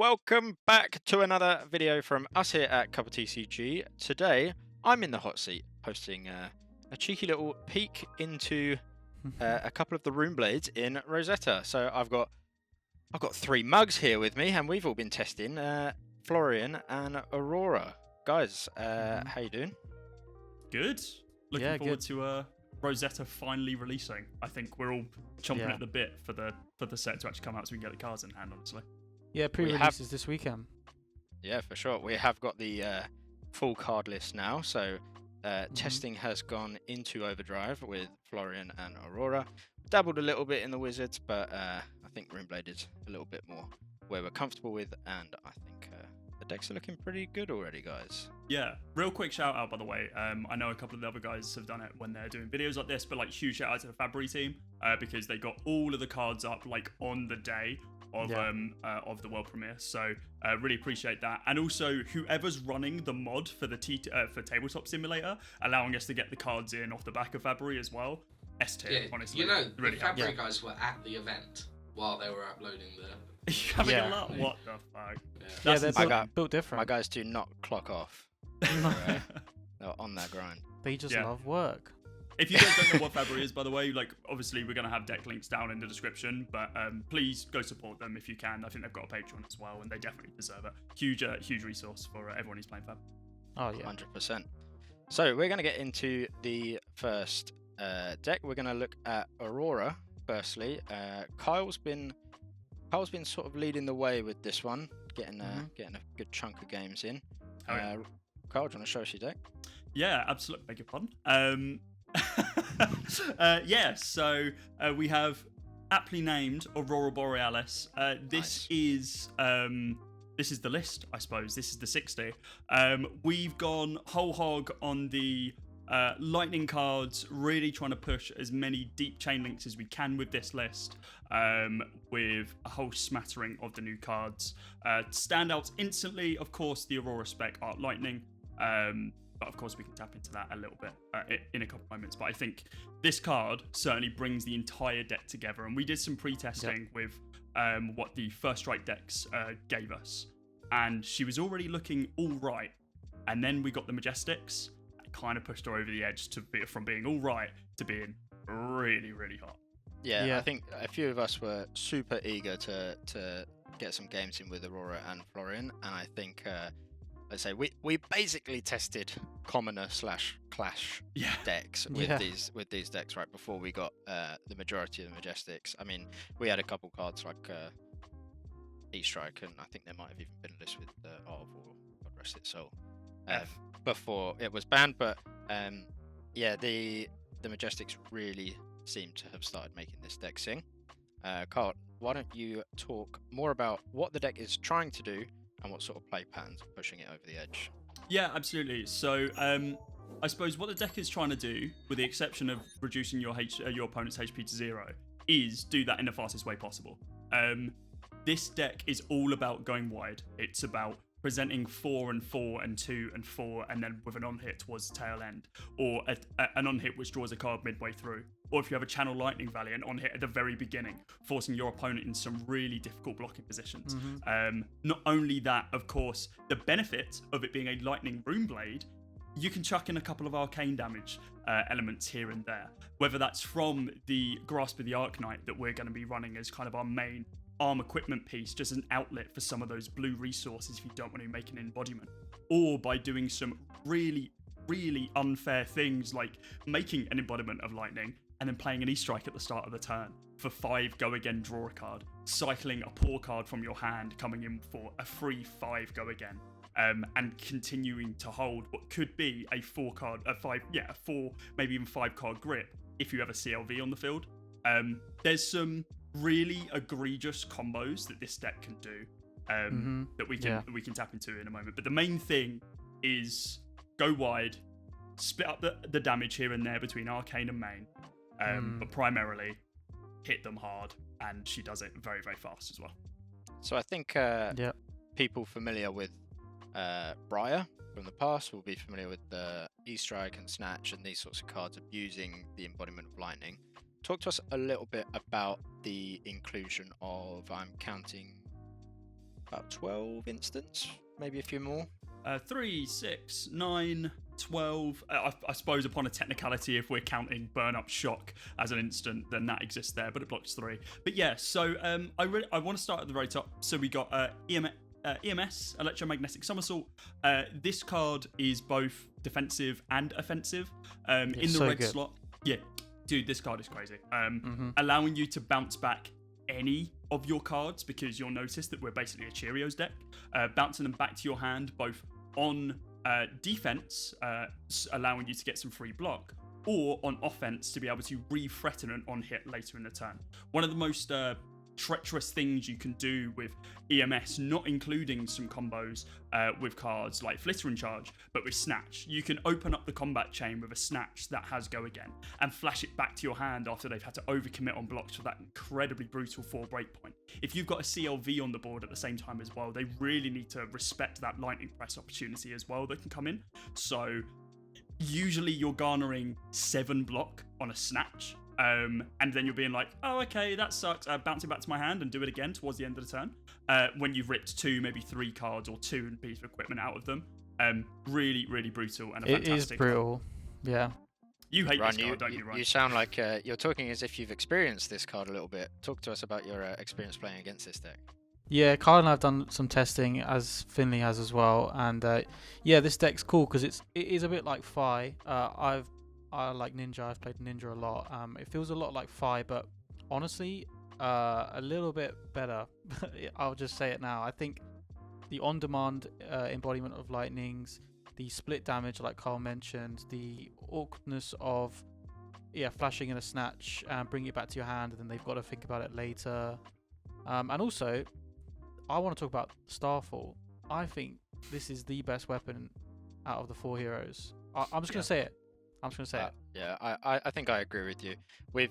welcome back to another video from us here at CupofTCG. Today, I'm in the hot seat, hosting a cheeky little peek into a couple of the Runeblades in Rosetta. So I've got three mugs here with me, and we've all been testing Florian and Aurora. Guys, how you doing? Good. Looking forward to Rosetta finally releasing. I think we're all chomping at the bit for the set to actually come out so we can get the cards in hand, honestly. Yeah, pre-release is this weekend. Yeah, for sure. We have got the full card list now, so testing has gone into overdrive with Florian and Aurora. Dabbled a little bit in the Wizards, but I think Runeblade is a little bit more where we're comfortable with, and I think the decks are looking pretty good already, guys. Yeah, real quick shout out, by the way. I know a couple of the other guys have done it when they're doing videos like this, but like huge shout out to the Fabry team because they got all of the cards up like on the day of the world premiere. So really appreciate that, and also whoever's running the mod for the for Tabletop Simulator, allowing us to get the cards in off the back of Fabry as well. S tier, honestly. You know, really the Fabry guys were at the event while they were uploading the. Having a lot. What the fuck? Yeah, they're built different. My guys do not clock off. They're on that grind. They just love work. If you guys don't know what Fabry is, by the way, like obviously we're going to have deck links down in the description, but please go support them if you can. I think they've got a Patreon as well, and they definitely deserve it. Huge resource for everyone who's playing Fab. Oh yeah, 100%. So we're going to get into the first deck. We're going to look at Aurora firstly. Kyle's been sort of leading the way with this one, getting a good chunk of games in. Kyle, do you want to show us your deck? Yeah, absolutely. Beg your pardon. So we have aptly named Aurora Borealis. This is the list, I suppose. This is the 60. We've gone whole hog on the lightning cards, really trying to push as many deep chain links as we can with this list, with a whole smattering of the new cards. Standouts instantly, of course, the Aurora spec Art Lightning. But of course, we can tap into that a little bit in a couple of moments. But I think this card certainly brings the entire deck together. And we did some pre-testing with what the First Strike decks gave us. And she was already looking all right. And then we got the Majestics. It kind of pushed her over the edge from being all right to being really, really hot. Yeah, I think a few of us were super eager to get some games in with Aurora and Florian. And I think... let's say we basically tested commoner / clash decks with these decks right before we got the majority of the Majestics. I mean, we had a couple cards like E-Strike, and I think there might have even been a list with Art of War, God rest its soul, before it was banned. But the Majestics really seem to have started making this deck sing. Carl, why don't you talk more about what the deck is trying to do and what sort of play patterns are pushing it over the edge? Yeah, absolutely. So I suppose what the deck is trying to do, with the exception of reducing your opponent's HP to 0, is do that in the fastest way possible. This deck is all about going wide. It's about presenting 4 and 4 and 2 and 4, and then with an on-hit towards the tail end, or an on-hit which draws a card midway through. Or if you have a Channel Lightning Valley, an on-hit at the very beginning, forcing your opponent in some really difficult blocking positions. Not only that, of course, the benefit of it being a Lightning Runeblade, you can chuck in a couple of arcane damage elements here and there. Whether that's from the Grasp of the Arknight that we're going to be running as kind of our main arm equipment piece, just an outlet for some of those blue resources if you don't want to make an embodiment, or by doing some really, really unfair things like making an embodiment of lightning and then playing an E-Strike at the start of the turn for 5 go again, draw a card, cycling a poor card from your hand, coming in for a free 5 go again, and continuing to hold what could be a 4, maybe even 5 card grip if you have a CLV on the field. There's some really egregious combos that this deck can do that we can tap into in a moment. But the main thing is go wide, split up the damage here and there between arcane and main, but primarily hit them hard, and she does it very, very fast as well. So I think people familiar with Briar from the past will be familiar with the E-Strike and Snatch and these sorts of cards abusing the embodiment of lightning. Talk to us a little bit about the inclusion of, I'm counting about 12 instants, maybe a few more. 3, 6, 9, 12. I suppose upon a technicality, if we're counting Burn Up Shock as an instant, then that exists there, but it blocks 3. But yeah, so I want to start at the very top. So we got EMS, Electromagnetic Somersault. This card is both defensive and offensive. In the so red good. slot. Yeah, dude, this card is crazy. Allowing you to bounce back any of your cards, because you'll notice that we're basically a Cheerios deck. Bouncing them back to your hand, both on defense, allowing you to get some free block, or on offense to be able to re-threaten an on-hit later in the turn. One of the most treacherous things you can do with EMS, not including some combos with cards like Flitter and Charge, but with Snatch. You can open up the combat chain with a Snatch that has Go Again and flash it back to your hand after they've had to overcommit on blocks for that incredibly brutal 4 breakpoint. If you've got a CLV on the board at the same time as well, they really need to respect that Lightning Press opportunity as well that can come in. So usually you're garnering 7 block on a Snatch. And then you're being like, oh, okay, that sucks. Bounce it back to my hand and do it again towards the end of the turn. When you've ripped 2, maybe 3 cards or 2 pieces of equipment out of them. Really, really brutal and a fantastic. It is brutal. Yeah. You hate this card, don't you, Ryan? You sound like you're talking as if you've experienced this card a little bit. Talk to us about your experience playing against this deck. Yeah, Kyle and I have done some testing, as Finley has as well. And yeah, this deck's cool because it is a bit like Fi. I like Ninja. I've played Ninja a lot. It feels a lot like Fi, but honestly, a little bit better. I'll just say it now. I think the on-demand embodiment of lightnings, the split damage, like Carl mentioned, the awkwardness of flashing in a Snatch and bringing it back to your hand, and then they've got to think about it later. And also, I want to talk about Starfall. I think this is the best weapon out of the 4 heroes. I'm just going to say it. Yeah, I think I agree with you. We've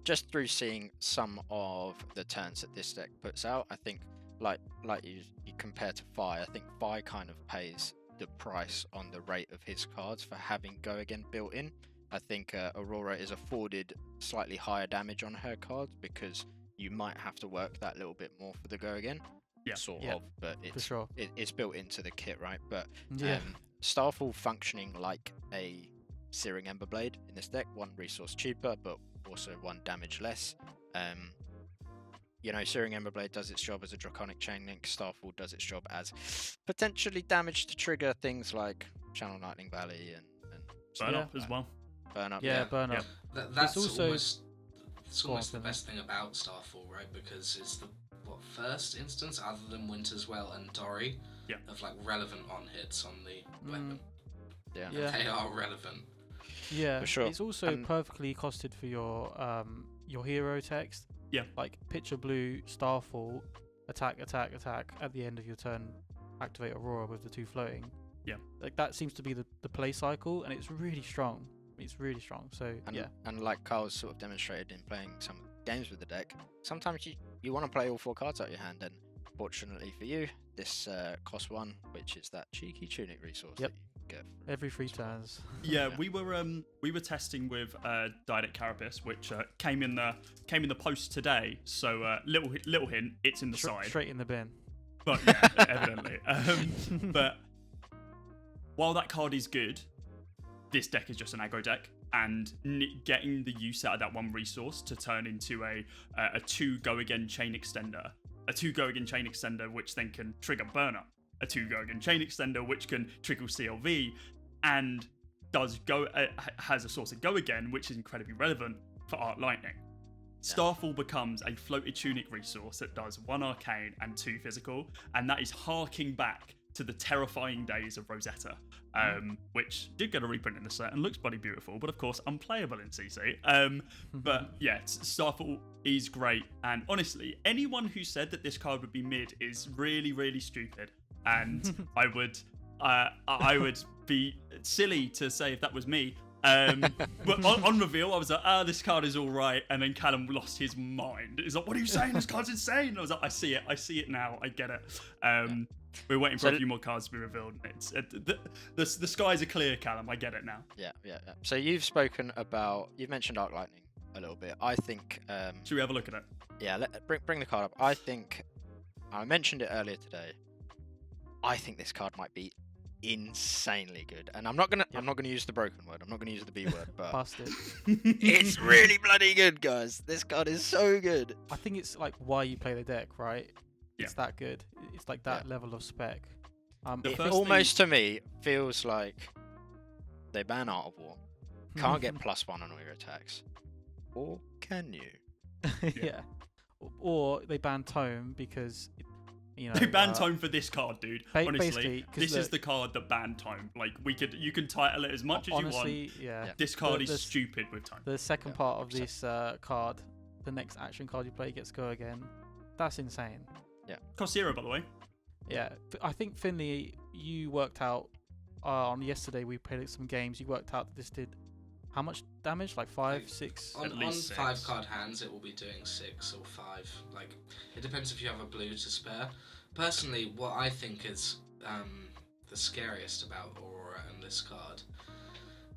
just through seeing some of the turns that this deck puts out, I think like you compare to Fi, I think Fi kind of pays the price on the rate of his cards for having Go Again built in. I think Aurora is afforded slightly higher damage on her cards because you might have to work that little bit more for the Go Again. Sort of, but it's built into the kit, right? But Starfall functioning like a Searing Emberblade in this deck, 1 resource cheaper, but also 1 damage less. Searing Emberblade does its job as a Draconic Chain Link. Starfall does its job as potentially damage to trigger things like Channel Lightning Valley and Burn Up as well. Burn Up, Burn Up. That's almost the best thing about Starfall, right? Because it's the first instance, other than Winter's Well and Dory, of like relevant on hits on the weapon. Yeah, they are relevant. Yeah, for sure. It's also perfectly costed for your hero text. Yeah, like picture blue, Starfall, attack at the end of your turn, activate Aurora with the 2 floating. Yeah, like that seems to be the play cycle, and it's really strong. So and like Carl's sort of demonstrated in playing some games with the deck, sometimes you want to play all 4 cards out of your hand, and fortunately for you, this costs 1, which is that cheeky Tunic resource that you get every 3 turns. Yeah, we were testing with Didact Carapace, which came in the post today. So little hint, it's in the side, straight in the bin. But yeah, evidently. But while that card is good, this deck is just an aggro deck, and getting the use out of that 1 resource to turn into a 2 Go Again Chain Extender, which then can trigger Burn Up, a 2 Go Again Chain Extender which can trigger CLV, and has a source of Go Again, which is incredibly relevant for Arc Lightning. Starfall becomes a floated Tunic resource that does 1 Arcane and 2 Physical, and that is harking back to the terrifying days of Rosetta, which did get a reprint in the set and looks bloody beautiful, but of course unplayable in CC. But yeah, Starfall is great, and honestly, anyone who said that this card would be mid is really, really stupid. And I would be silly to say if that was me. But on reveal, I was like, this card is all right. And then Callum lost his mind. He's like, what are you saying? This card's insane. And I was like, I see it now. I get it. We're waiting for a few more cards to be revealed. It's the skies are clear, Callum. I get it now. Yeah. So you've mentioned Arc Lightning a little bit. I think. Should we have a look at it? Yeah, bring the card up. I think I mentioned it earlier today. I think this card might be insanely good, and I'm not gonna use the broken word. I'm not gonna use the B word, but Busted. it's really bloody good, guys. This card is so good. I think it's like why you play the deck, right? It's that good. It's like that level of spec. It almost to me feels like they ban Art of War. Can't get +1 on all your attacks, or can you? Yeah. Or they ban Tome because they banned Tome for this card, dude. Honestly, this look, is the card that banned Tome. Like you can title it as much as you want. Yeah. This card is stupid with Tome. The second part of this card, the next action card you play gets Go Again. That's insane. Yeah. Cost 0, by the way. Yeah, I think Finley, you worked out on yesterday. We played some games. You worked out that this did how much damage? Like 5, 6. On 5-card hands, it will be doing 6 or 5. Like, it depends if you have a blue to spare. Personally, what I think is the scariest about Aurora and this card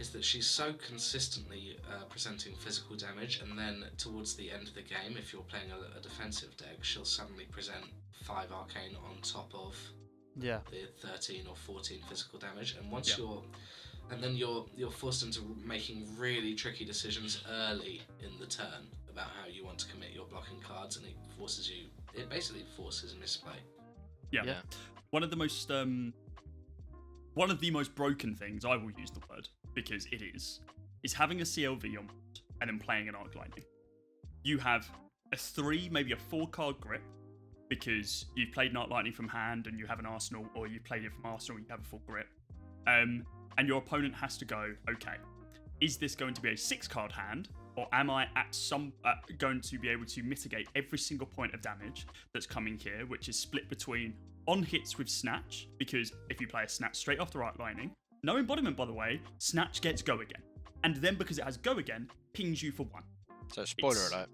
is that she's so consistently presenting physical damage, and then towards the end of the game, if you're playing a defensive deck, she'll suddenly present 5 arcane on top of the 13 or 14 physical damage, and once you're forced into making really tricky decisions early in the turn about how you want to commit your blocking cards, and it basically forces misplay. Yeah. One of the most broken things, I will use the word because it is having a CLV on board and then playing an Arc Lightning. You have a 3, maybe a 4-card grip because you've played an Arc Lightning from hand and you have an Arsenal, or you played it from Arsenal and you have a full grip. And your opponent has to go, okay, is this going to be a 6-card hand, or am I going to be able to mitigate every single point of damage that's coming here, which is split between on hits with Snatch, because if you play a Snatch straight after Arc Lightning, no embodiment, by the way, Snatch gets Go Again. And then because it has Go Again, pings you for 1. So spoiler alert,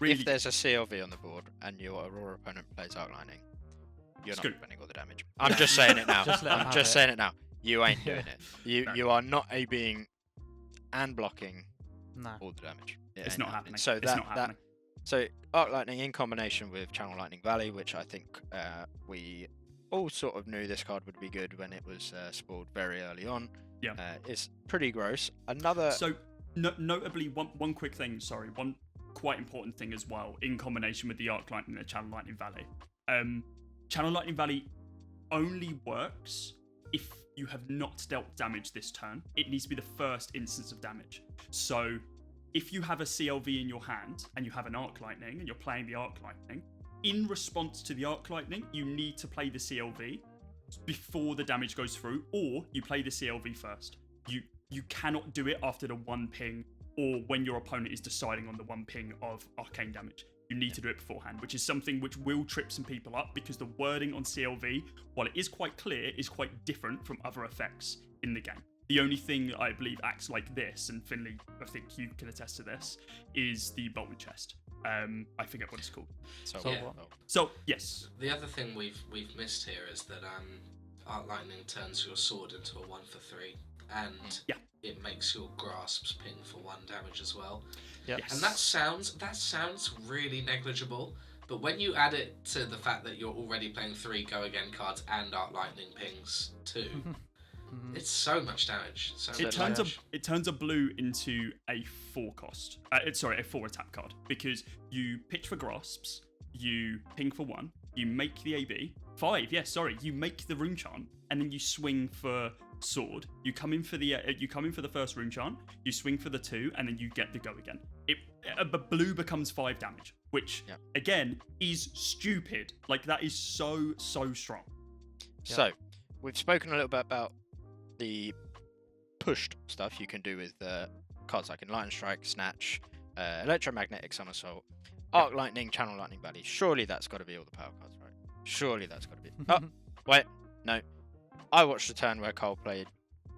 if there's a CLV on the board and your Aurora opponent plays Arc Lightning, you're not spending all the damage. I'm just saying it now. I'm just saying it now. You ain't doing it. You are not A-Bing and blocking all the damage. It's not happening. So so Arc Lightning in combination with Channel Lightning Valley, which I think we all sort of knew this card would be good when it was spoiled very early on. Yeah, it's pretty gross. Notably, one quick thing. Sorry, one quite important thing as well in combination with the Arc Lightning and Channel Lightning Valley. Channel Lightning Valley only works if you have not dealt damage this turn. It needs to be the first instance of damage. So if you have a CLV in your hand and you have an Arc Lightning and you're playing the Arc Lightning, in response to the Arc Lightning, you need to play the CLV before the damage goes through, or you play the CLV first. You cannot do it after the 1 ping or when your opponent is deciding on the 1 ping of arcane damage. You need to do it beforehand, which is something which will trip some people up because the wording on CLV, while it is quite clear, is quite different from other effects in the game. The only thing I believe acts like this, and Finley, I think you can attest to this, is the Bolton Chest. I forget what it's called. So yes. The other thing we've missed here is that Arc Lightning turns your sword into a 1 for 3, and it makes your grasps ping for 1 damage as well. Yep. Yes. And that sounds really negligible, but when you add it to the fact that you're already playing 3 Go Again cards and Arc Lightning pings too, it's so much damage. It turns a blue into a 4 cost. A 4 attack card, because you pitch for grasps, you ping for 1, you make the AB 5. Yeah, sorry, you make the rune chant, and then you swing for sword. You come in for the first rune chant, you swing for the 2, and then you get the Go Again. Blue becomes 5 damage, which again is stupid. Like, that is so strong. So we've spoken a little bit about the pushed stuff you can do with cards like Enlightened Strike, Snatch, Electromagnetic Somersault, Arc Lightning, Channel Lightning Valley. Surely that's got to be all the power cards, right? Surely that's got to be. Oh, wait, no. I watched a turn where Cole played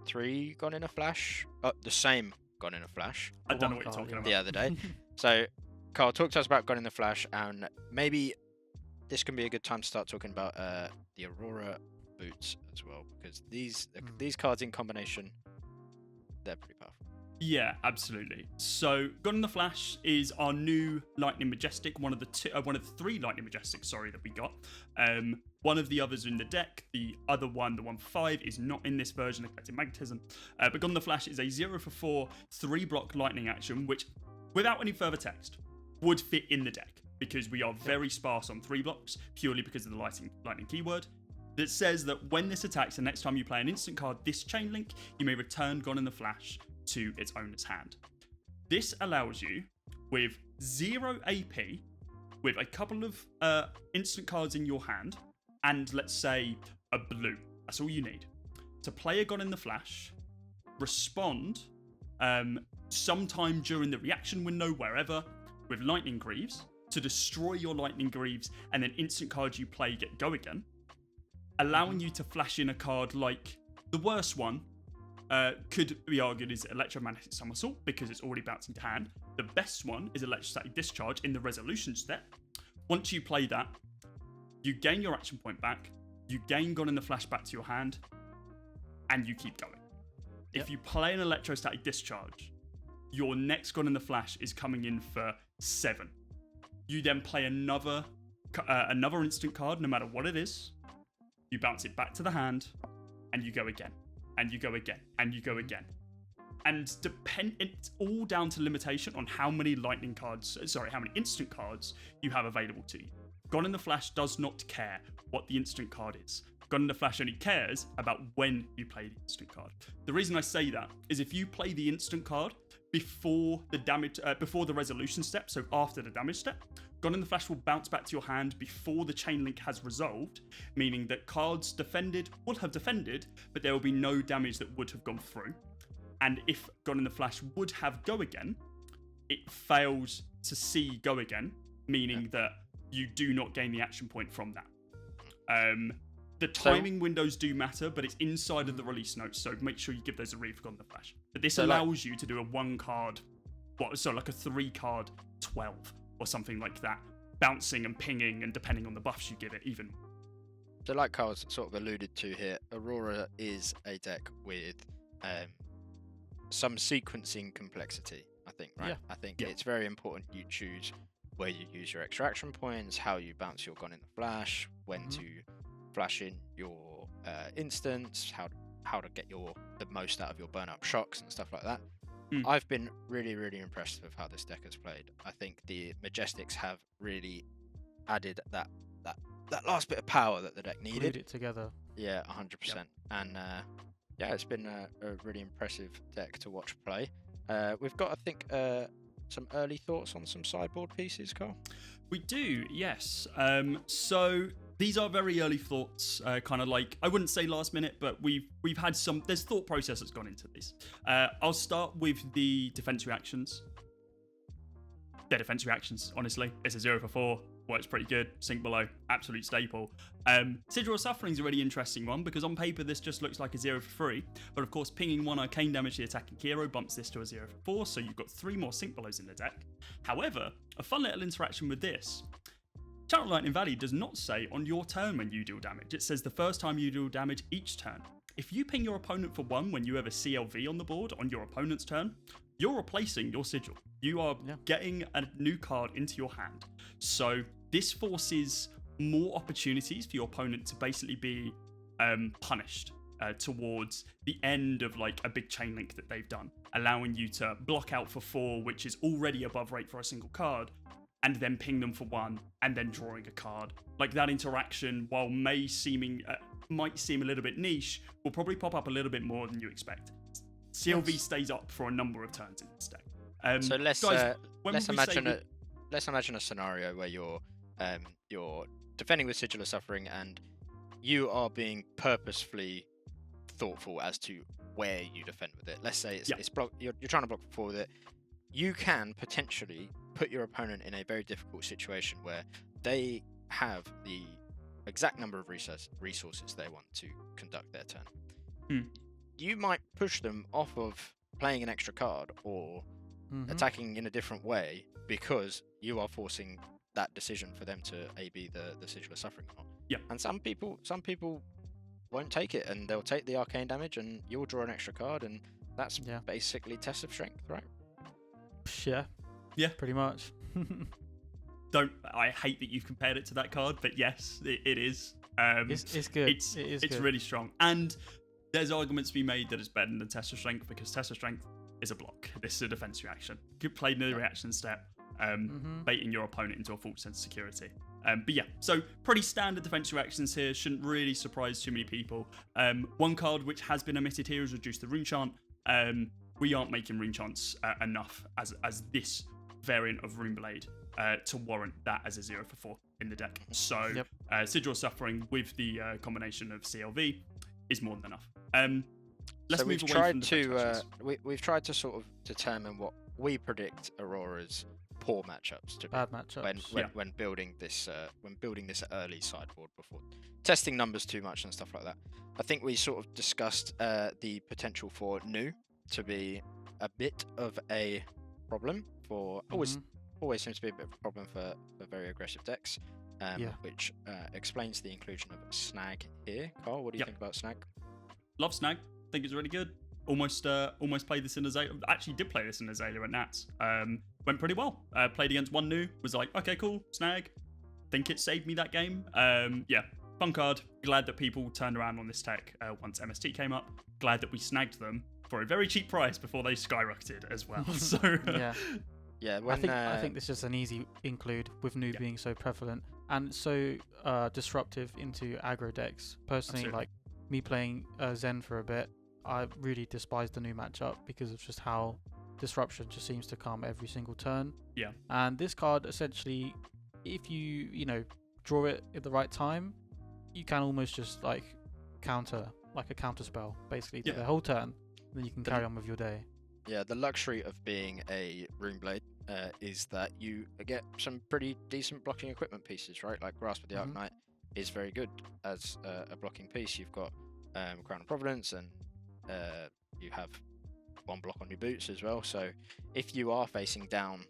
3 Gone in a Flash. The same Gone in a Flash. I don't know what you're talking about. The other day. So Carl, talk to us about Gone in the Flash, and maybe this can be a good time to start talking about the Aurora boots as well, because these cards in combination, they're pretty powerful. Yeah, absolutely. So, God in the Flash is our new Lightning Majestic, one of the three Lightning Majestics, that we got. One of the others are in the deck. The other one, the 1/5, is not in this version of Collective Magnetism. But God in the Flash is a 0 for 4, 3-block lightning action, which, without any further text, would fit in the deck because we are very sparse on 3 blocks, purely because of the lightning keyword. That says that when this attacks, the next time you play an instant card, this chain link, you may return God in the Flash to its owner's hand. This allows you, with 0 AP, with a couple of instant cards in your hand, and let's say a blue, that's all you need, to play a God in the Flash, respond sometime during the reaction window, wherever, with Lightning Greaves, to destroy your Lightning Greaves, and then instant cards you play get go again, allowing you to flash in a card like the worst one, could be argued is Electromagnetic Somersault because it's already bouncing to hand. The best one is Electrostatic Discharge in the Resolution step. Once you play that, you gain your action point back, you gain God in the Flash back to your hand, and you keep going. If you play an Electrostatic Discharge, your next God in the Flash is coming in for 7. You then play another instant card, no matter what it is. You bounce it back to the hand, and you go again. And you go again, and you go again. And it's all down to limitation on how many how many instant cards you have available to you. God in the Flash does not care what the instant card is. God in the Flash only cares about when you play the instant card. The reason I say that is if you play the instant card before the resolution step, so after the damage step, God in the Flash will bounce back to your hand before the chain link has resolved, meaning that cards defended will have defended, but there will be no damage that would have gone through. And if God in the Flash would have go again, it fails to see go again, meaning that you do not gain the action point from that. The timing windows do matter, but it's inside of the release notes, so make sure you give those a read for God in the Flash. But this allows you to do a 1-card, like a 3-card 12 or something like that, bouncing and pinging, and depending on the buffs you give it, even. So like Carl's sort of alluded to here, Aurora is a deck with some sequencing complexity, I think, right? Yeah. I think it's very important you choose where you use your extra action points, how you bounce your God in the Flash, when to flash in your instance, how to get the most out of your burn-up shocks and stuff like that. I've been really, really impressed with how this deck has played. I think the Majestics have really added that last bit of power that the deck needed. Glued it together. Yeah, 100%. Yep. And it's been a really impressive deck to watch play. We've got, I think, some early thoughts on some sideboard pieces, Carl? We do, yes. So these are very early thoughts, kind of like, I wouldn't say last minute, but we've had there's thought process that's gone into this. I'll start with the defense reactions. They're defense reactions, honestly. It's a 0 for 4. Works pretty good. Sink below. Absolute staple. Sigil of Suffering is a really interesting one because on paper this just looks like a 0 for 3. But of course, pinging 1 arcane damage to the attacking hero bumps this to a 0 for 4. So you've got 3 more sink belows in the deck. However, a fun little interaction with this. Channel Lightning Valley does not say on your turn when you deal damage. It says the first time you deal damage each turn. If you ping your opponent for 1 when you have a CLV on the board on your opponent's turn, you're replacing your sigil. You are getting a new card into your hand. So this forces more opportunities for your opponent to basically be punished towards the end of like a big chain link that they've done, allowing you to block out for 4, which is already above rate for a single card, and then ping them for 1, and then drawing a card. Like that interaction, while might seem a little bit niche, will probably pop up a little bit more than you expect. CLV stays up for a number of turns in this deck. So let's imagine a scenario where you're defending with Sigil of Suffering and you are being purposefully thoughtful as to where you defend with it. Let's say it's block. You're trying to block for 4 with it. You can potentially put your opponent in a very difficult situation where they have the exact number of resources they want to conduct their turn. You might push them off of playing an extra card or attacking in a different way because you are forcing that decision for them to AB the Sigil of Suffering or not. Yeah. And some people won't take it and they'll take the arcane damage and you'll draw an extra card and That's Yeah. basically test of strength, right? Yeah. Yeah. Pretty much. I hate that you've compared it to that card, but yes, it is. It's good. It's good. really strong, and there's arguments to be made that it's better than test of strength because test of strength is a block. This is a defense reaction. You play the reaction step, baiting your opponent into a false sense of security. But yeah, so pretty standard defense reactions here. Shouldn't really surprise too many people. One card which has been omitted here is reduce the rune chant. We aren't making rune chants enough as this variant of Runeblade to warrant that as a 0 for 4 in the deck. So Sigil Suffering with the combination of CLV is more than enough. Let's so move we've away tried from the to defense we've tried to sort of determine what we predict Aurora's poor matchups to be Bad matchups. when building this early sideboard before testing numbers too much and stuff like that. I think we sort of discussed the potential for new to be a bit of a problem for always seems to be a bit of a problem for very aggressive decks, which explains the inclusion of Snag here. Carl, what do you think about Snag? Love Snag. Think it's really good. Almost played this in Azalea. Actually, did play this in Azalea at Nats. Went pretty well. Played against one new. Was like, okay, cool. Snag. Think it saved me that game. Fun card. Glad that people turned around on this tech once MST came up. Glad that we snagged them for a very cheap price before they skyrocketed as well. So yeah. I think this is just an easy include with new being so prevalent and so disruptive into aggro decks. Personally, Absolutely. like me playing Zen for a bit, I really despise the new matchup because of just how disruption just seems to come every single turn. Yeah. And this card essentially, if you draw it at the right time, you can almost just like counter spell basically to the whole turn. Then you can carry on with your day. Yeah, the luxury of being a Runeblade is that you get some pretty decent blocking equipment pieces, right? Like Grasp of the Arcanite is very good as a blocking piece. You've got Crown of Providence, and you have one block on your boots as well. So if you are facing down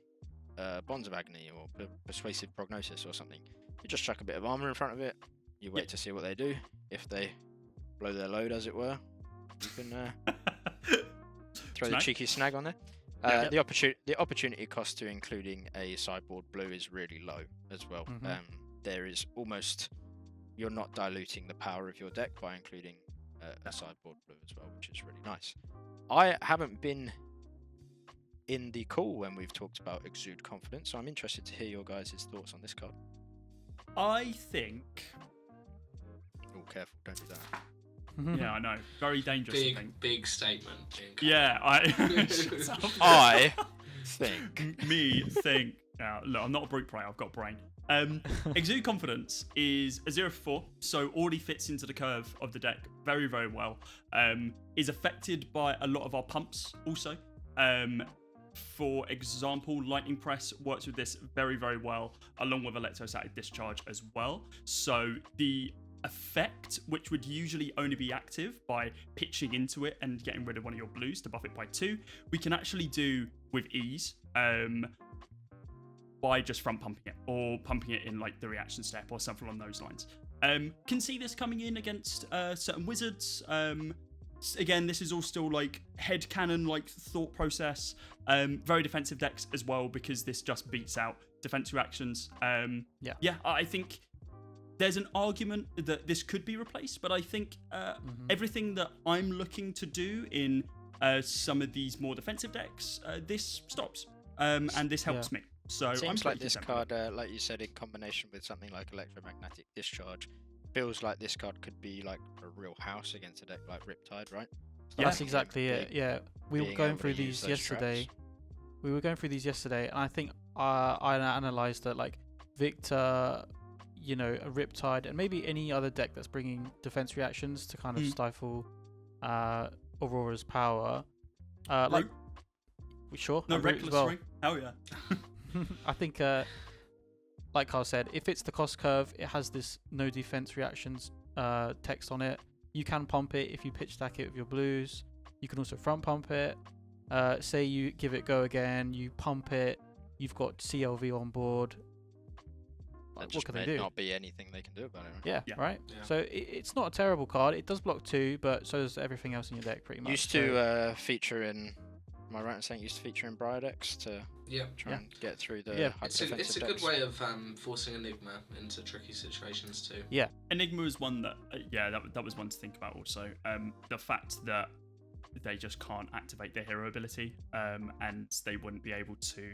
Bonds of Agony or Persuasive Prognosis or something, you just chuck a bit of armor in front of it. You wait to see what they do. If they blow their load, as it were, you can throw the cheeky snag on there. The opportunity cost to including a sideboard blue is really low as well. There is almost, you're not diluting the power of your deck by including a sideboard blue as well, which is really nice. I haven't been in the call when we've talked about Exude Confidence, so I'm interested to hear your guys' thoughts on this card. I think. Oh, careful, don't do that. Yeah, I know. Very dangerous. Big statement. Yeah, I think. Yeah, look, I'm not a brute prayer. I've got brain. Exude Confidence is a 0 for 4, so already fits into the curve of the deck very, very well. Is affected by a lot of our pumps also. For example, Lightning Press works with this very, very well, along with Electrostatic Discharge as well. So the effect, which would usually only be active by pitching into it and getting rid of one of your blues to buff it by 2, we can actually do with ease by just front pumping it or pumping it in like the reaction step or something along those lines. Can see this coming in against certain wizards. Again, this is all still like headcanon like thought process. Very defensive decks as well because this just beats out defense reactions. I think there's an argument that this could be replaced, but I think everything that I'm looking to do in some of these more defensive decks, this stops, and this helps me. So seems like this card, like you said, in combination with something like Electromagnetic Discharge, feels like this card could be like a real house against a deck like Riptide, right? Yeah, that's exactly it. Yeah, we were going through these yesterday. And I think I analysed that like Victor, a Riptide, and maybe any other deck that's bringing defense reactions to kind of stifle Aurora's power. Like, sure. No, Reckless Ring. Hell yeah. I think, like Carl said, if it's the cost curve, it has this no defense reactions text on it. You can pump it if you pitch stack it with your blues. You can also front pump it. Say you give it go again, you pump it. You've got CLV on board. what just can may they do? not be anything they can do about it. Right? Yeah, right. Yeah. So it's not a terrible card. It does block 2, but so does everything else in your deck pretty much. Used to feature in. Am I right in saying it used to feature in Briar decks to try and get through the hyper It's defensive a good decks? way of forcing Enigma into tricky situations too. Enigma is one that, that was one to think about also. The fact that they just can't activate their hero ability, and they wouldn't be able to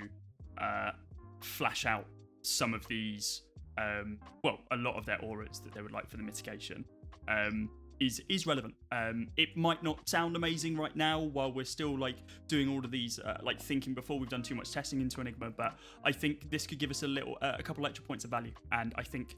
flash out some of these, a lot of their auras that they would like for the mitigation, is relevant. It might not sound amazing right now while we're still doing all of these thinking before we've done too much testing into Enigma, but I think this could give us a couple extra points of value, and I think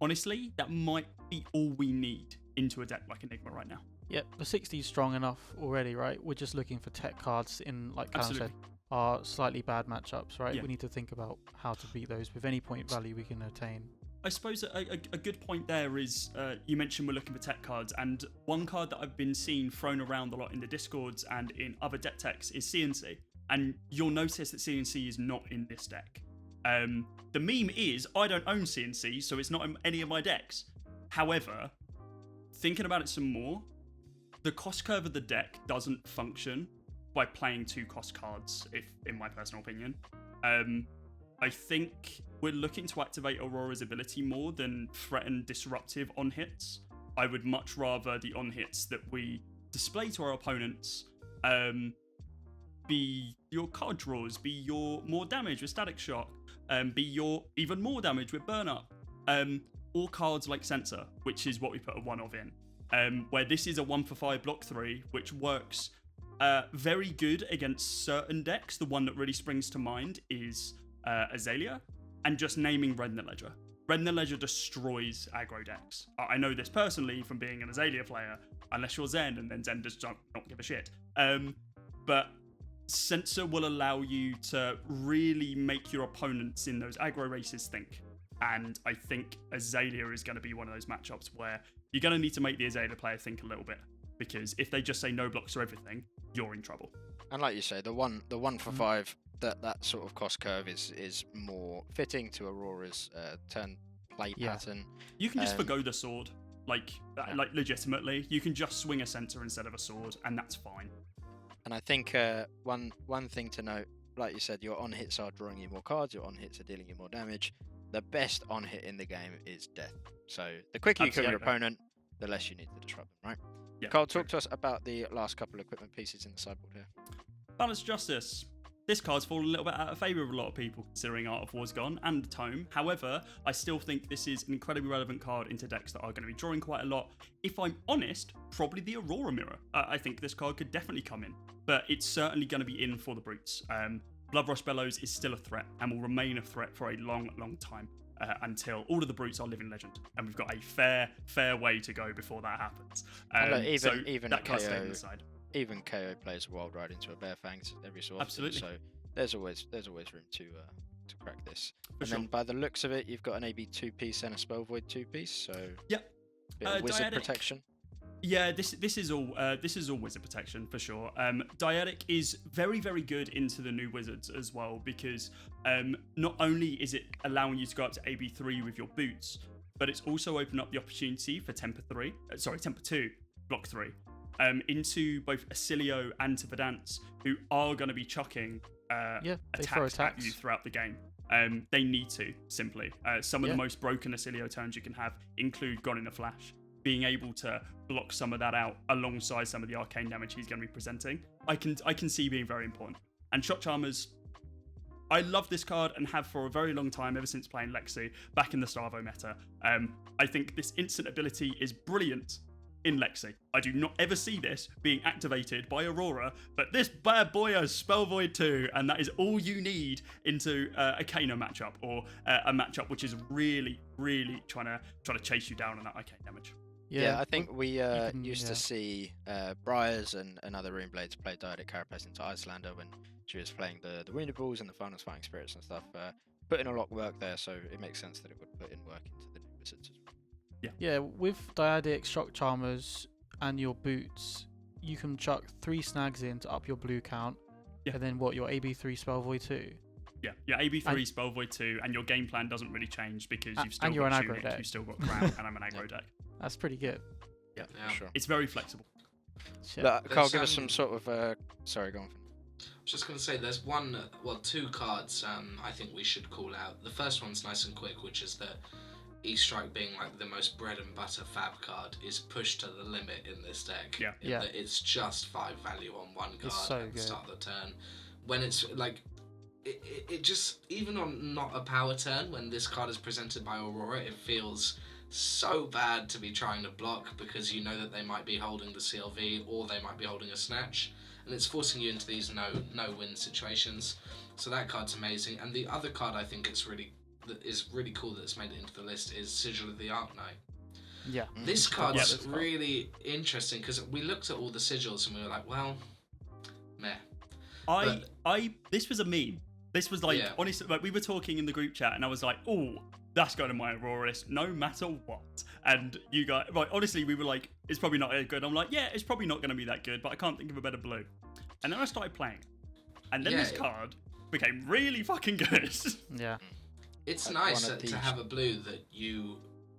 honestly that might be all we need into a deck like Enigma right now. Yep, the 60 is strong enough already, right? We're just looking for tech cards in, like Callum said, are slightly bad matchups, right? Yeah. We need to think about how to beat those with any point value we can attain. I suppose a good point there is, you mentioned we're looking for tech cards, and one card that I've been seeing thrown around a lot in the Discords and in other deck techs is CNC, and you'll notice that CNC is not in this deck. The meme is, I don't own CNC, so it's not in any of my decks. However, thinking about it some more, the cost curve of the deck doesn't function by playing 2 cost cards, in my personal opinion. I think we're looking to activate Aurora's ability more than threaten disruptive on hits. I would much rather the on hits that we display to our opponents be your card draws, be your more damage with Static Shock, be your even more damage with Burn Up, or cards like Sensor, which is what we put a 1 of in. Where this is a 1 for 5 block 3, which works very good against certain decks. The one that really springs to mind is Azalea, and just naming Red in the Ledger. Red in the Ledger destroys aggro decks. I know this personally from being an Azalea player, unless you're Zen, and then Zen just don't give a shit. But Sensor will allow you to really make your opponents in those aggro races think. And I think Azalea is going to be one of those matchups where you're going to need to make the Azalea player think a little bit, because if they just say no blocks or everything, you're in trouble. And like you say, the one for 5, that sort of cost curve is more fitting to Aurora's turn play pattern. You can just forgo the sword, like legitimately. You can just swing a Sensor instead of a sword, and that's fine. And I think one thing to note, like you said, your on hits are drawing you more cards, your on hits are dealing you more damage. The best on hit in the game is death. So the quicker you kill your opponent, the less you need to disrupt them, right? Yeah, Carl, talk to us about the last couple of equipment pieces in the sideboard here. Balanced Justice. This card's fallen a little bit out of favour with a lot of people, considering Art of War's gone and Tome. However, I still think this is an incredibly relevant card into decks that are going to be drawing quite a lot. If I'm honest, probably the Aurora Mirror. I think this card could definitely come in, but it's certainly going to be in for the Brutes. Bloodrush Bellows is still a threat and will remain a threat for a long, long time. Until all of the Brutes are living legend, and we've got a fair way to go before that happens. Even that KO, stay on the side. Even KO plays a wild ride into a Bear Fangs every so often. Absolutely. So there's always room to crack this. For sure. Then by the looks of it, you've got an AB 2-piece and a Spell Void 2-piece. So yep. Bit of wizard Dyadic. protection. Yeah, this is all wizard protection for sure. Dyadic is very, very good into the new wizards as well, because not only is it allowing you to go up to AB3 with your boots, but it's also opened up the opportunity for Temper 2, block 3, into both Acilio and to Verdance, who are going to be chucking attacks at you throughout the game. They need to, simply. Some of the most broken Acilio turns you can have include Gone in a Flash. Being able to block some of that out alongside some of the arcane damage he's going to be presenting, I can see being very important. And Shock Charmers, I love this card and have for a very long time, ever since playing Lexi back in the Starvo meta. I think this instant ability is brilliant in Lexi. I do not ever see this being activated by Aurora, but this bad boy has Spell Void 2, and that is all you need into a Kano matchup, or a matchup which is really, really trying to chase you down on that arcane damage. Yeah, I think we used to see BREW'S and other Runeblades play Dyadic Carapace into Icelander when she was playing the Runeblades and the Finals Fighting Spirits and stuff. Put in a lot of work there, so it makes sense that it would put in work into the new wizards as well. Yeah, with Dyadic, Shock Charmers, and your boots, you can chuck 3 snags in to up your blue count, and then your AB3 Spell Void 2. Yeah, your AB3, Spell Void 2, and your game plan doesn't really change because you've still and you're got an aggro Tunic, deck. you've still got Crown, and I'm an aggro deck. That's pretty good. Yeah, Yeah. Sure. it's very flexible. Shit. Carl, give us some sort of. Sorry, go on. I was just going to say, there's two cards I think we should call out. The first one's nice and quick, which is that E-Strike being like the most bread and butter fab card is pushed to the limit in this deck. Yeah. Yeah. That it's just 5 value on one card It's so at the good. start of the turn. When it's like, it just, even on not a power turn, when this card is presented by Aurora, it feels so bad to be trying to block because you know that they might be holding the CLV or they might be holding a snatch. And it's forcing you into these no-win situations. So that card's amazing. And the other card I think is really cool that's made it into the list is Sigil of the Arknight. Yeah. This card's that's cool. really interesting because we looked at all the sigils and we were like, well, meh. This was a meme. This was like, Yeah. honestly, like we were talking in the group chat and I was like, oh, that's going to my Aurora list no matter what. And you guys, right, honestly, we were like, it's probably not as good. I'm like, yeah, it's probably not going to be that good, but I can't think of a better blue. And then I started playing. And then Yeah, this card became really fucking good. Yeah. It's Like nice one of to these. have a blue that you...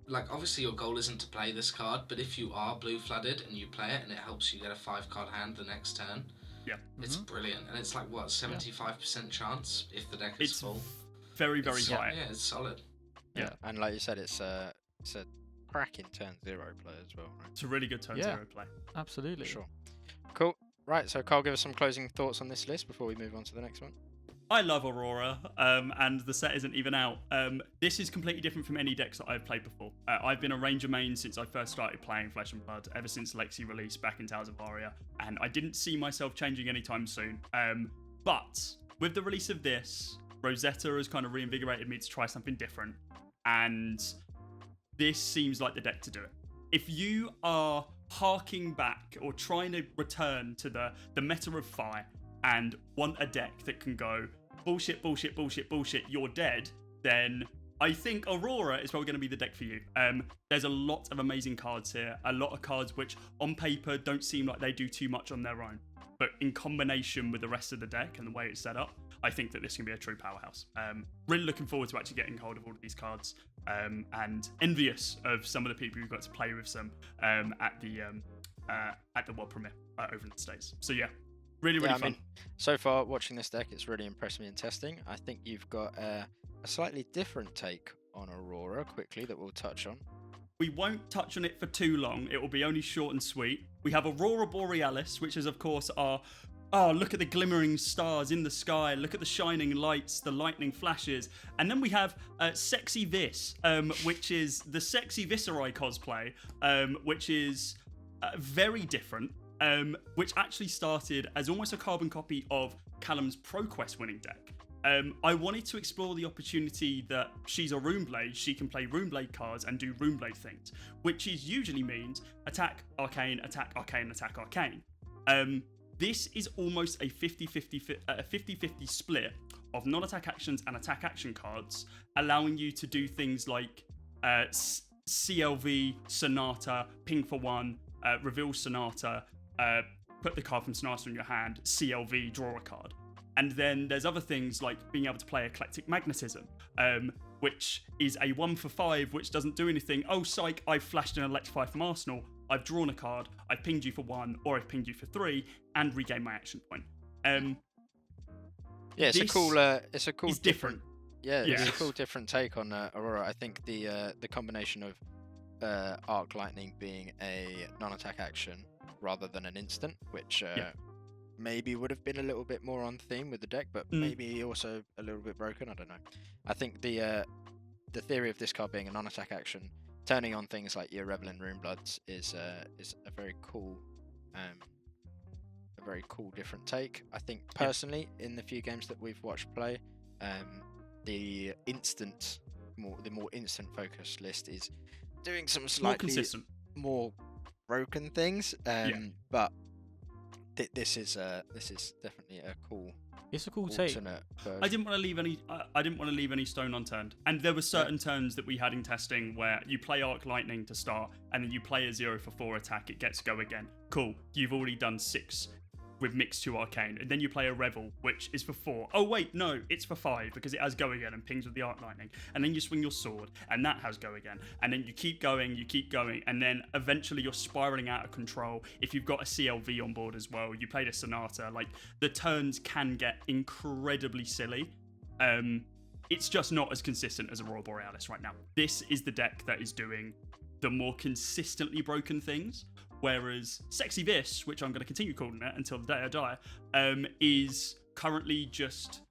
Like, obviously your goal isn't to play this card, but if you are blue flooded and you play it and it helps you get a 5-card hand the next turn, Yeah. it's brilliant. And it's like, what, 75% chance if the deck is It's full? very, very It's- high. Yeah, it's solid. Yeah, and like you said, it's a cracking turn 0 play as well, right? It's a really good turn Yeah. 0 play. Absolutely. Sure. Cool. Right, so Carl, give us some closing thoughts on this list before we move on to the next one. I love Aurora, and the set isn't even out. This is completely different from any decks that I've played before. I've been a Ranger main since I first started playing Flesh and Blood, ever since Lexi released back in Towers of Aria, and I didn't see myself changing anytime soon. But with the release of this, Rosetta has kind of reinvigorated me to try something different, and this seems like the deck to do it. If you are harking back or trying to return to the meta of Fire and want a deck that can go bullshit, bullshit, bullshit, bullshit, you're dead, then I think Aurora is probably going to be the deck for you. There's a lot of amazing cards here, a lot of cards which on paper don't seem like they do too much on their own, but in combination with the rest of the deck and the way it's set up, I think that this can be a true powerhouse. Really looking forward to actually getting hold of all of these cards, and envious of some of the people who got to play with some at the world premiere over in the States. So yeah, really fun. I mean, so far watching this deck, it's really impressed me in testing. I think you've got a slightly different take on Aurora quickly that we'll touch on. We won't touch on it for too long. It will be only short and sweet. We have Aurora Borealis, which is, of course, our... Oh, look at the glimmering stars in the sky. Look at the shining lights, the lightning flashes. And then we have Sexy Vis, which is the Sexy Viserai cosplay, which is very different, which actually started as almost a carbon copy of Callum's ProQuest winning deck. I wanted to explore the opportunity that she's a Runeblade, she can play Runeblade cards and do Runeblade things, which is usually means attack, arcane, attack, arcane, attack, arcane. This is almost a 50-50 split of non-attack actions and attack action cards, allowing you to do things like CLV, Sonata, ping for 1, reveal Sonata, put the card from Sonata in your hand, CLV, draw a card. And then there's other things like being able to play Eclectic Magnetism, which is a 1-for-5, which doesn't do anything. Oh, psych, I've flashed an Electrify from Arsenal, I've drawn a card, I've pinged you for 1, or I've pinged you for 3, and regain my action point. Yeah, it's a cool. It's different. Yeah, it's Yeah. a cool different take on Aurora. I think the combination of Arc Lightning being a non-attack action rather than an instant, which maybe would have been a little bit more on theme with the deck, but maybe also a little bit broken. I don't know. I think the theory of this card being a non-attack action, turning on things like your Revel in Runebloods is a very cool different take. I think personally, in the few games that we've watched play, the more instant focused list is doing some More slightly consistent. more broken things. But this is definitely a cool It's a cool take. alternate version. I didn't want to leave any stone unturned. And there were certain turns that we had in testing where you play Arc Lightning to start, and then you play a 0-for-4 attack. It gets go again. Cool. You've already done 6 with Mix 2 Arcane, and then you play a Revel, which is for 4. Oh wait, no, it's for 5 because it has Go Again and pings with the Arc Lightning. And then you swing your sword, and that has Go Again. And then you keep going, and then eventually you're spiraling out of control. If you've got a CLV on board as well, you played a Sonata, like the turns can get incredibly silly. It's just not as consistent as Aurora Borealis right now. This is the deck that is doing the more consistently broken things. Whereas Sexy Vis, which I'm going to continue calling it until the day I die, is currently just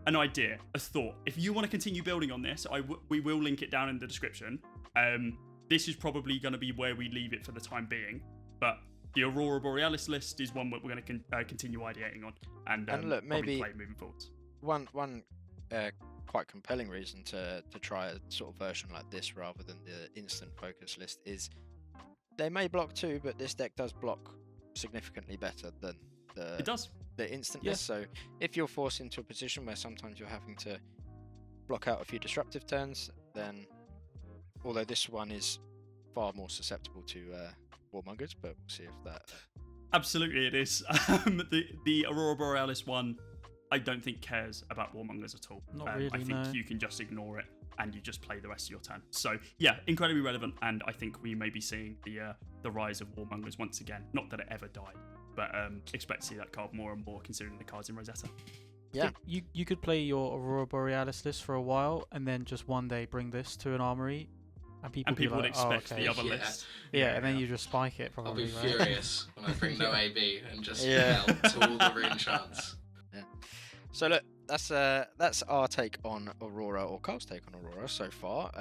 an idea, a thought. If you want to continue building on this, we will link it down in the description. This is probably going to be where we leave it for the time being. But the Aurora Borealis list is one that we're going to continue ideating on and look, maybe play moving forwards. One quite compelling reason to try a sort of version like this rather than the instant focus list is they may block too, but this deck does block significantly better than the instant list. So if you're forced into a position where sometimes you're having to block out a few disruptive turns, then although this one is far more susceptible to Warmongers, but we'll see if that... Absolutely it is. The Aurora Borealis one, I don't think cares about Warmongers at all. Not really, I think you can just ignore it and you just play the rest of your turn. So yeah, incredibly relevant, and I think we may be seeing the rise of Warmongers once again. Not that it ever died, but expect to see that card more and more considering the cards in Rosetta. Yeah, you could play your Aurora Borealis list for a while and then just one day bring this to an armory. And people would like, expect the other list. Yeah, and then you just spike it probably. I'll be furious when I bring no AB and just Yeah. melt to all the runechants. Yeah. So look, that's our take on Aurora, or Carl's take on Aurora so far.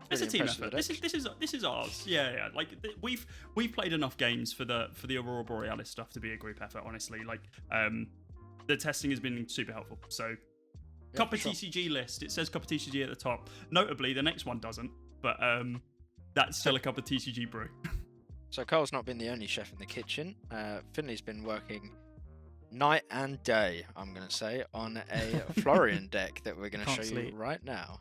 It's a Really team impressed with effort. the This is ours. Yeah. Like we've played enough games for the Aurora Borealis stuff to be a group effort. Honestly, like the testing has been super helpful. So Yeah, CupofTCG list. It says CupofTCG at the top. Notably, the next one doesn't. But that's still a CupofTCG brew. So Carl's not been the only chef in the kitchen. Finley's been working night and day, I'm going to say, on a Florian deck that we're going to show you right now.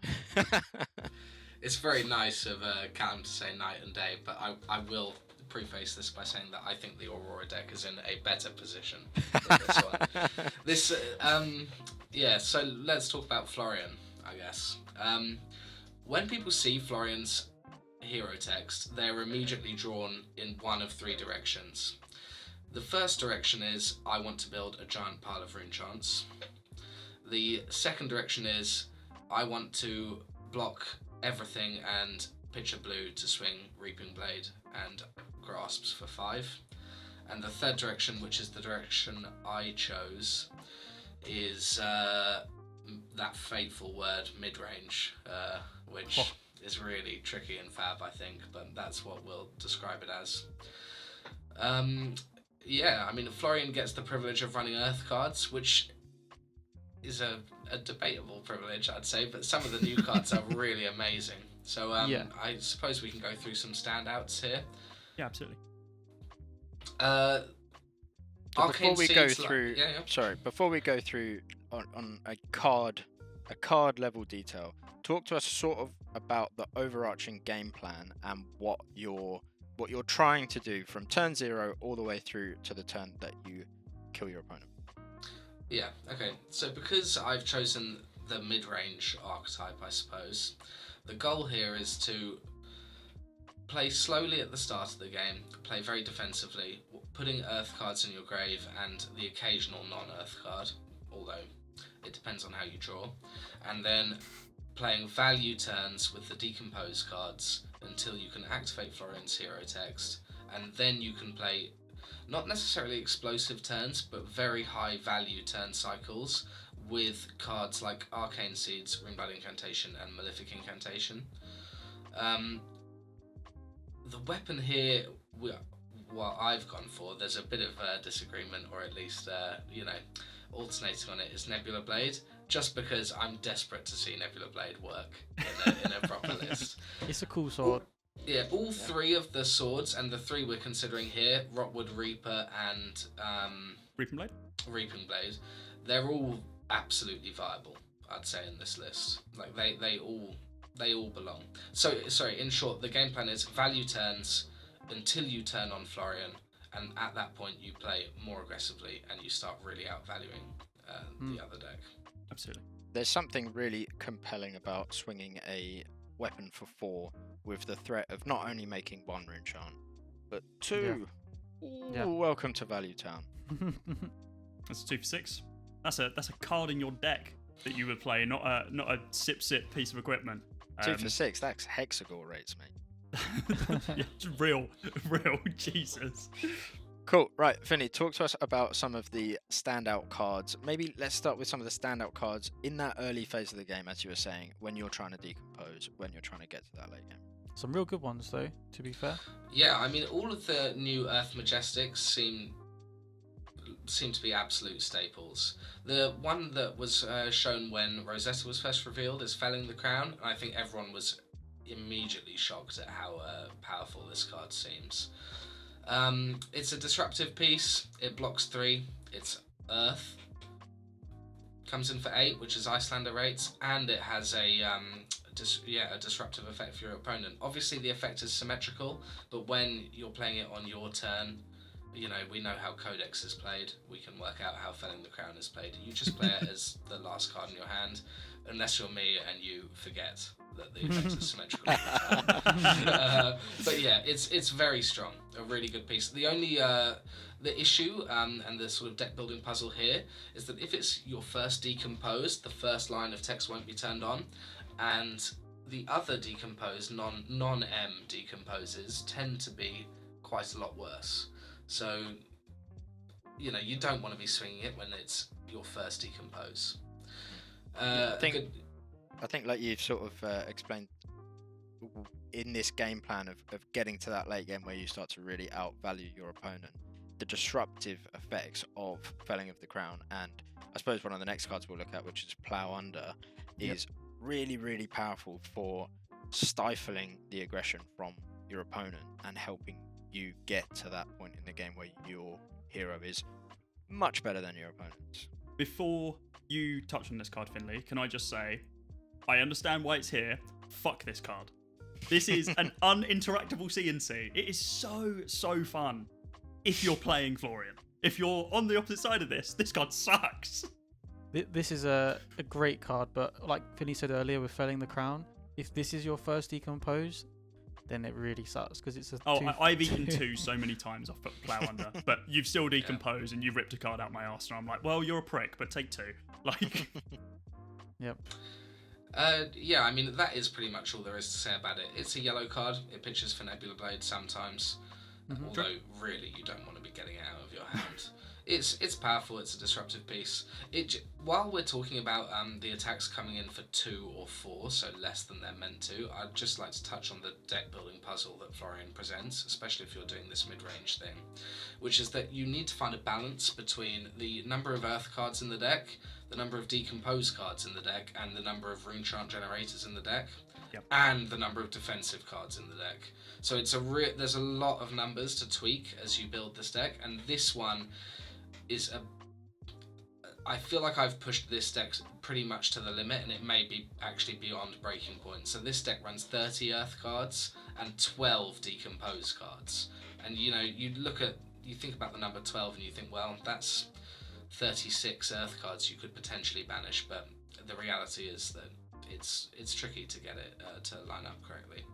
It's very nice of Callum to say night and day, but I will preface this by saying that I think the Aurora deck is in a better position than this one. So let's talk about Florian, I guess. When people see Florian's hero text, they're immediately drawn in one of three directions. The first direction is, I want to build a giant pile of runechants. The second direction is, I want to block everything and pitch a blue to swing Reaping Blade and Grasps for 5. And the third direction, which is the direction I chose, is that fateful word mid-range, which is really tricky and fab, I think, but that's what we'll describe it as. Florian gets the privilege of running Earth cards, which is a debatable privilege, I'd say, but some of the new cards are really amazing. So I suppose we can go through some standouts here. Yeah, absolutely. Before we go through on a card level detail, talk to us sort of about the overarching game plan and what you're trying to do from turn 0 all the way through to the turn that you kill your opponent. Yeah, okay. So because I've chosen the mid-range archetype, I suppose, the goal here is to play slowly at the start of the game, play very defensively, putting Earth cards in your grave and the occasional non-Earth card, although it depends on how you draw, and then playing value turns with the Decompose cards until you can activate Florian's hero text, and then you can play not necessarily explosive turns, but very high value turn cycles with cards like Arcane Seeds, Ringblood Incantation, and Malefic Incantation. The weapon here, what I've gone for, there's a bit of a disagreement, or at least, alternating on it, is Nebula Blade, just because I'm desperate to see Nebula Blade work in a proper list. It's a cool sword. All three of the swords, and the three we're considering here, Rotwood Reaper and Reaping Blade, they're all absolutely viable, I'd say, in this list. Like they all belong. So sorry, in short, the game plan is value turns until you turn on Florian, and at that point you play more aggressively and you start really outvaluing the other deck. Absolutely. There's something really compelling about swinging a weapon for 4 with the threat of not only making 1 Runechant, but 2. Yeah. Ooh, welcome to Value Town. That's a 2 for 6. That's a card in your deck that you would play, not a sip piece of equipment. 2 for 6. That's hexagon rates, mate. Yeah, it's real, Jesus. Cool. Right, Finny, talk to us about some of the standout cards. Maybe let's start with some of the standout cards in that early phase of the game, as you were saying, when you're trying to decompose, when you're trying to get to that late game. Some real good ones, though, to be fair. Yeah, I mean, all of the new Earth Majestics seem to be absolute staples. The one that was shown when Rosetta was first revealed is Felling the Crown, and I think everyone was immediately shocked at how powerful this card seems. It's a disruptive piece, it blocks 3, it's Earth, comes in for 8, which is Icelander rates, and it has a disruptive effect for your opponent. Obviously the effect is symmetrical, but when you're playing it on your turn, you know, we know how Codex is played, we can work out how Felling the Crown is played. You just play it as the last card in your hand, unless you're me and you forget that the effect is symmetrical. But yeah, it's very strong, a really good piece. The only the issue and the sort of deck building puzzle here is that if it's your first Decompose, the first line of text won't be turned on, and the other Decompose, non-M Decomposes tend to be quite a lot worse. So, you know, you don't want to be swinging it when it's your first Decompose. I think like you've sort of explained in this game plan of getting to that late game where you start to really outvalue your opponent, the disruptive effects of Felling of the Crown, and I suppose one of the next cards we'll look at, which is Plow Under, is really, really powerful for stifling the aggression from your opponent and helping you get to that point in the game where your hero is much better than your opponent's. Before you touch on this card, Finley, can I just say, I understand why it's here. Fuck this card. This is an uninteractable CNC. It is so fun if you're playing Florian. If you're on the opposite side of this card sucks. This is a great card, but like Finny said earlier with Felling the Crown, if this is your first Decompose, then it really sucks because it's a. I've eaten 2 so many times off Plow Under, but you've still decomposed and you've ripped a card out my arse, and I'm like, well, you're a prick, but take 2. Like. Yep. Yeah, I mean, that is pretty much all there is to say about it. It's a yellow card. It pitches for Nebula Blade sometimes, although really you don't want to be getting it out of your hand. It's powerful. It's a disruptive piece. While we're talking about the attacks coming in for 2 or 4, so less than they're meant to, I'd just like to touch on the deck building puzzle that Florian presents, especially if you're doing this mid-range thing, which is that you need to find a balance between the number of Earth cards in the deck, the number of Decompose cards in the deck, and the number of Runechant generators in the deck, and the number of defensive cards in the deck. So it's there's a lot of numbers to tweak as you build this deck, and this one is I feel like I've pushed this deck pretty much to the limit, and it may be actually beyond breaking point. So this deck runs 30 Earth cards and 12 Decompose cards, and you know, you think about the number 12 and you think, well, that's 36 Earth cards you could potentially banish, but the reality is that it's tricky to get it to line up correctly.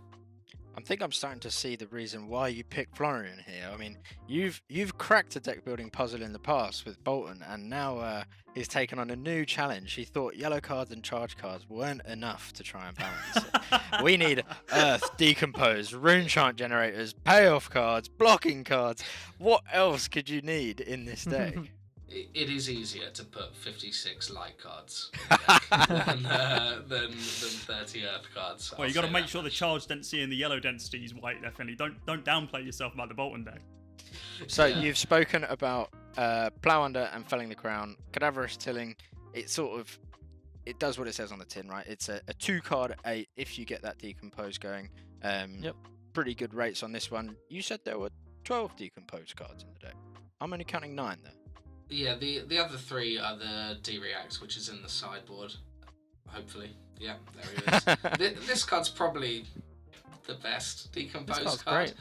I think I'm starting to see the reason why you picked Florian here. I mean, you've cracked a deck building puzzle in the past with Bolton, and now he's taken on a new challenge. He thought yellow cards and charge cards weren't enough to try and balance it. We need Earth, Decompose, Runechant generators, payoff cards, blocking cards. What else could you need in this deck? It is easier to put 56 light cards than 30 Earth cards. Well, you got to make sure the charge density and the yellow density is white. Definitely, don't downplay yourself about the Bolton deck. So you've spoken about Plow Under and Felling the Crown. Cadaverous Tilling. It does what it says on the tin, right? It's a 2-card 8 if you get that Decompose going. Pretty good rates on this one. You said there were 12 Decompose cards in the deck. I'm only counting 9 there. Yeah, the other 3 are the D-React, which is in the sideboard, hopefully. Yeah, there he is. This card's probably the best Decompose card. Great.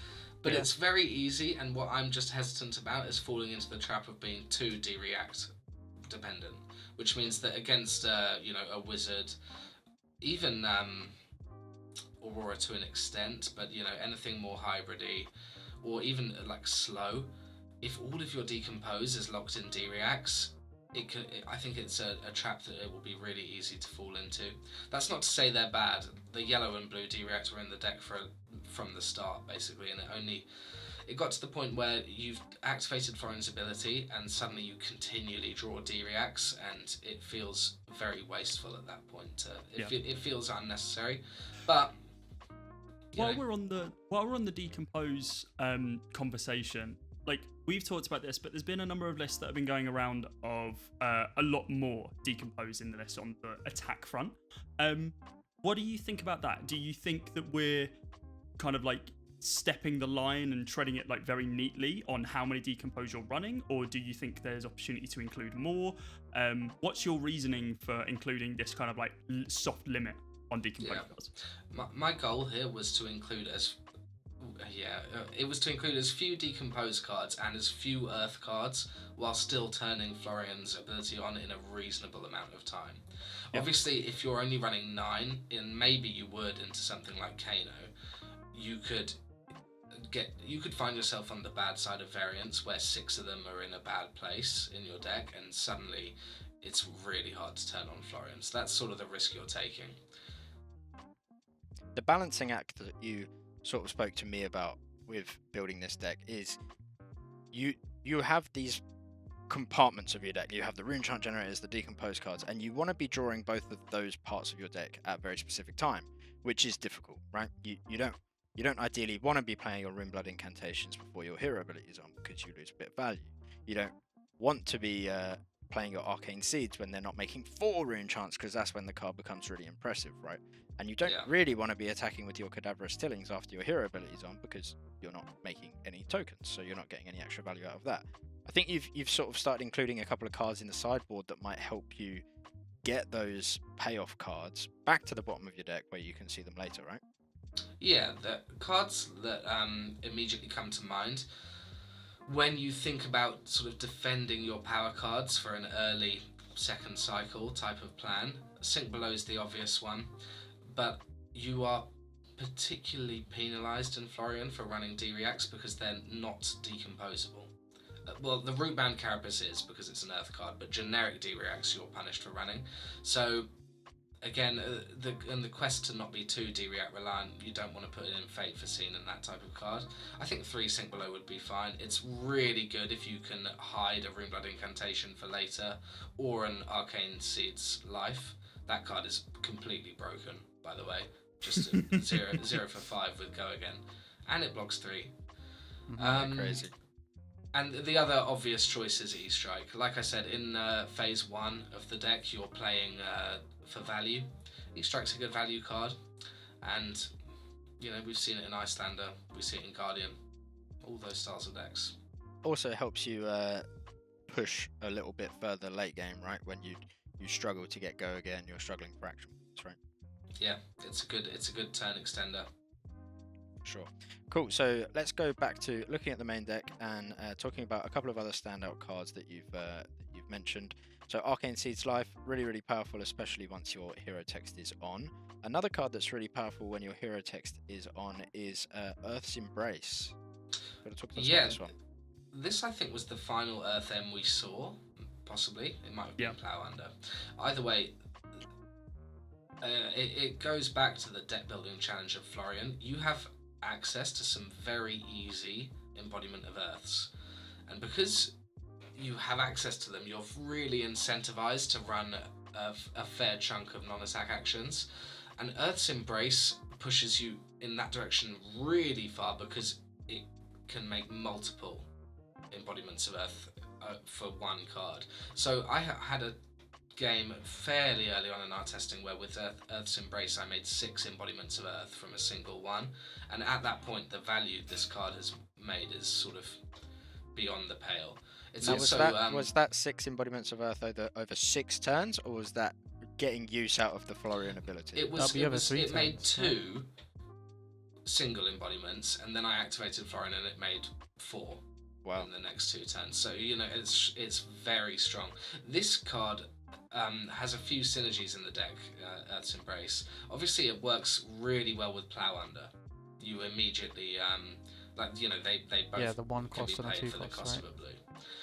But it's very easy, and what I'm just hesitant about is falling into the trap of being too D-react dependent, which means that against a wizard, even Aurora to an extent, but anything more hybridy, or even like slow, if all of your Decompose is locked in D-reacts, I think it's a trap that it will be really easy to fall into. That's not to say they're bad. The yellow and blue D-reacts were in the deck from the start, basically, and it got to the point where you've activated Florian's ability and suddenly you continually draw D-reacts, and it feels very wasteful at that point. It feels unnecessary, but while we're on the Decompose conversation, like, we've talked about this, but there's been a number of lists that have been going around of a lot more Decompose in the list on the attack front. What do you think about that? Do you think that we're kind of like stepping the line and treading it like very neatly on how many Decompose you're running, or do you think there's opportunity to include more? What's your reasoning for including this kind of like soft limit on Decompose cards? My goal here was to include as few Decompose cards and as few Earth cards, while still turning Florian's ability on in a reasonable amount of time. Obviously, if you're only running 9, and maybe you would into something like Kano, you could find yourself on the bad side of variants where 6 of them are in a bad place in your deck, and suddenly it's really hard to turn on Florian. So that's sort of the risk you're taking. The balancing act that you sort of spoke to me about with building this deck is you have these compartments of your deck. You have the rune chant generators, the Decompose cards, and you want to be drawing both of those parts of your deck at a very specific time, which is difficult, right? You don't ideally want to be playing your Runeblood incantations before your hero abilities on, because you lose a bit of value. You don't want to be playing your Arcane Seeds when they're not making 4 rune chants, because that's when the card becomes really impressive, right? And you don't really want to be attacking with your Cadaverous Tillings after your hero abilities on, because you're not making any tokens, so you're not getting any extra value out of that. I think you've sort of started including a couple of cards in the sideboard that might help you get those payoff cards back to the bottom of your deck where you can see them later, right? Yeah, the cards that immediately come to mind when you think about sort of defending your power cards for an early second cycle type of plan. Sink Below is the obvious one, but you are particularly penalised in Florian for running D-reacts because they're not decomposable. Well, the Rootbound Carapace is, because it's an Earth card, but generic D-reacts you're punished for running. So again, the quest to not be too D-react reliant, you don't want to put in Fate Foreseen and that type of card. I think 3 Sink Below would be fine. It's really good if you can hide a Runeblood Incantation for later, or an Arcane Seeds Life. That card is completely broken, by the way. Just 0 for 5 with Go Again. And it blocks 3. Crazy. And the other obvious choice is E-Strike. Like I said, in phase 1 of the deck, you're playing for value. E-Strike's a good value card, and we've seen it in Icelander, we see it in Guardian, all those styles of decks. Also helps you push a little bit further late game, right? When you struggle to get Go Again, you're struggling for action points, right? Yeah, it's a good turn extender. Sure. Cool. So let's go back to looking at the main deck and talking about a couple of other standout cards that you've mentioned. So Arcane Seeds Life, really, really powerful, especially once your hero text is on. Another card that's really powerful when your hero text is on is Earth's Embrace. Got to talk to us about this one. This, I think, was the final Earth M we saw. Possibly, it might have been Plow Under. Either way, it goes back to the deck building challenge of Florian. You have access to some very easy embodiment of Earths, and because you have access to them, you're really incentivized to run a fair chunk of non-attack actions, and Earth's Embrace pushes you in that direction really far because it can make multiple embodiments of Earth for one card. So I had a game fairly early on in our testing where with Earth's Embrace I made 6 embodiments of Earth from a single one, and at that point the value this card has made is sort of beyond the pale. It's now, also was that 6 embodiments of Earth over 6 turns, or was that getting use out of the Florian ability? It made 2 single embodiments, and then I activated Florian and it made 4 Wow. in the next 2 turns. So it's very strong. This card has a few synergies in the deck. Earth's Embrace. Obviously, it works really well with Plow Under. You immediately they both the 1 can be cost and a played 2 for the cost, cost right? of a blue.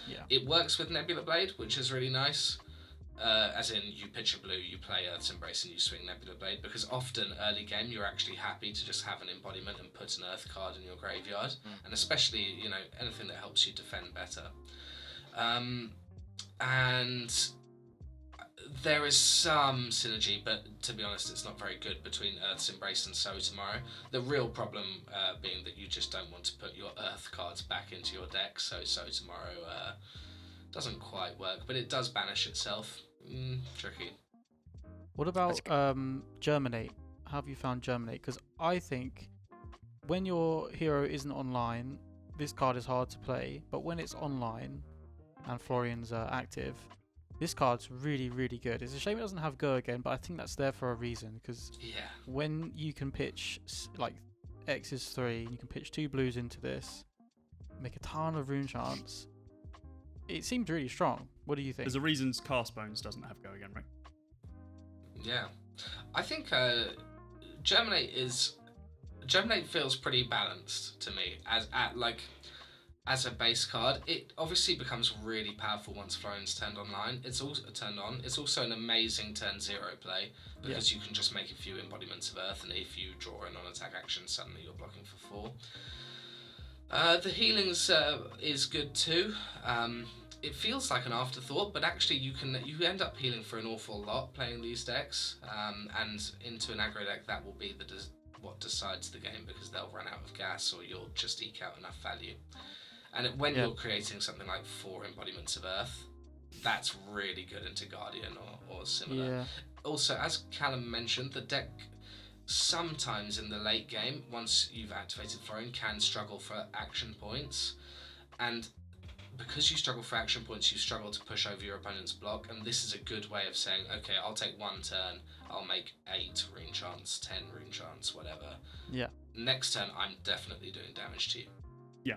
Yeah. It works with Nebula Blade, which is really nice. As in, you pitch a blue, you play Earth's Embrace, and you swing Nebula Blade, because often early game you're actually happy to just have an embodiment and put an Earth card in your graveyard, and especially anything that helps you defend better. And there is some synergy, but to be honest, it's not very good between Earth's Embrace and So Tomorrow. The real problem being that you just don't want to put your Earth cards back into your deck, so Tomorrow doesn't quite work, but it does banish itself. Tricky. What about Germinate? How have you found Germinate? Because I think when your hero isn't online, this card is hard to play, but when it's online and Florian's active, this card's really, really good. It's a shame it doesn't have Go again, but I think that's there for a reason, because when you can pitch, like, X is 3, and you can pitch 2 blues into this, make a ton of runechants, it seems really strong. What do you think? There's a reason Cast Bones doesn't have Go again, right? Yeah. I think Germinate feels pretty balanced to me as a base card. It obviously becomes really powerful once Florian's turned online. It's also turned on. It's also an amazing turn 0 play, because you can just make a few embodiments of Earth, and if you draw a non-attack action, suddenly you're blocking for 4. The healings is good too. It feels like an afterthought, but actually you end up healing for an awful lot playing these decks, and into an aggro deck that will be what decides the game, because they'll run out of gas or you'll just eke out enough value. And when you're creating something like 4 embodiments of Earth, that's really good into Guardian or similar. Yeah. Also, as Callum mentioned, the deck sometimes in the late game, once you've activated Florian, can struggle for action points. And because you struggle for action points, you struggle to push over your opponent's block, and this is a good way of saying, okay, I'll take 1 turn, I'll make 8 runechants, 10 runechants, whatever. Yeah. Next turn, I'm definitely doing damage to you. Yeah.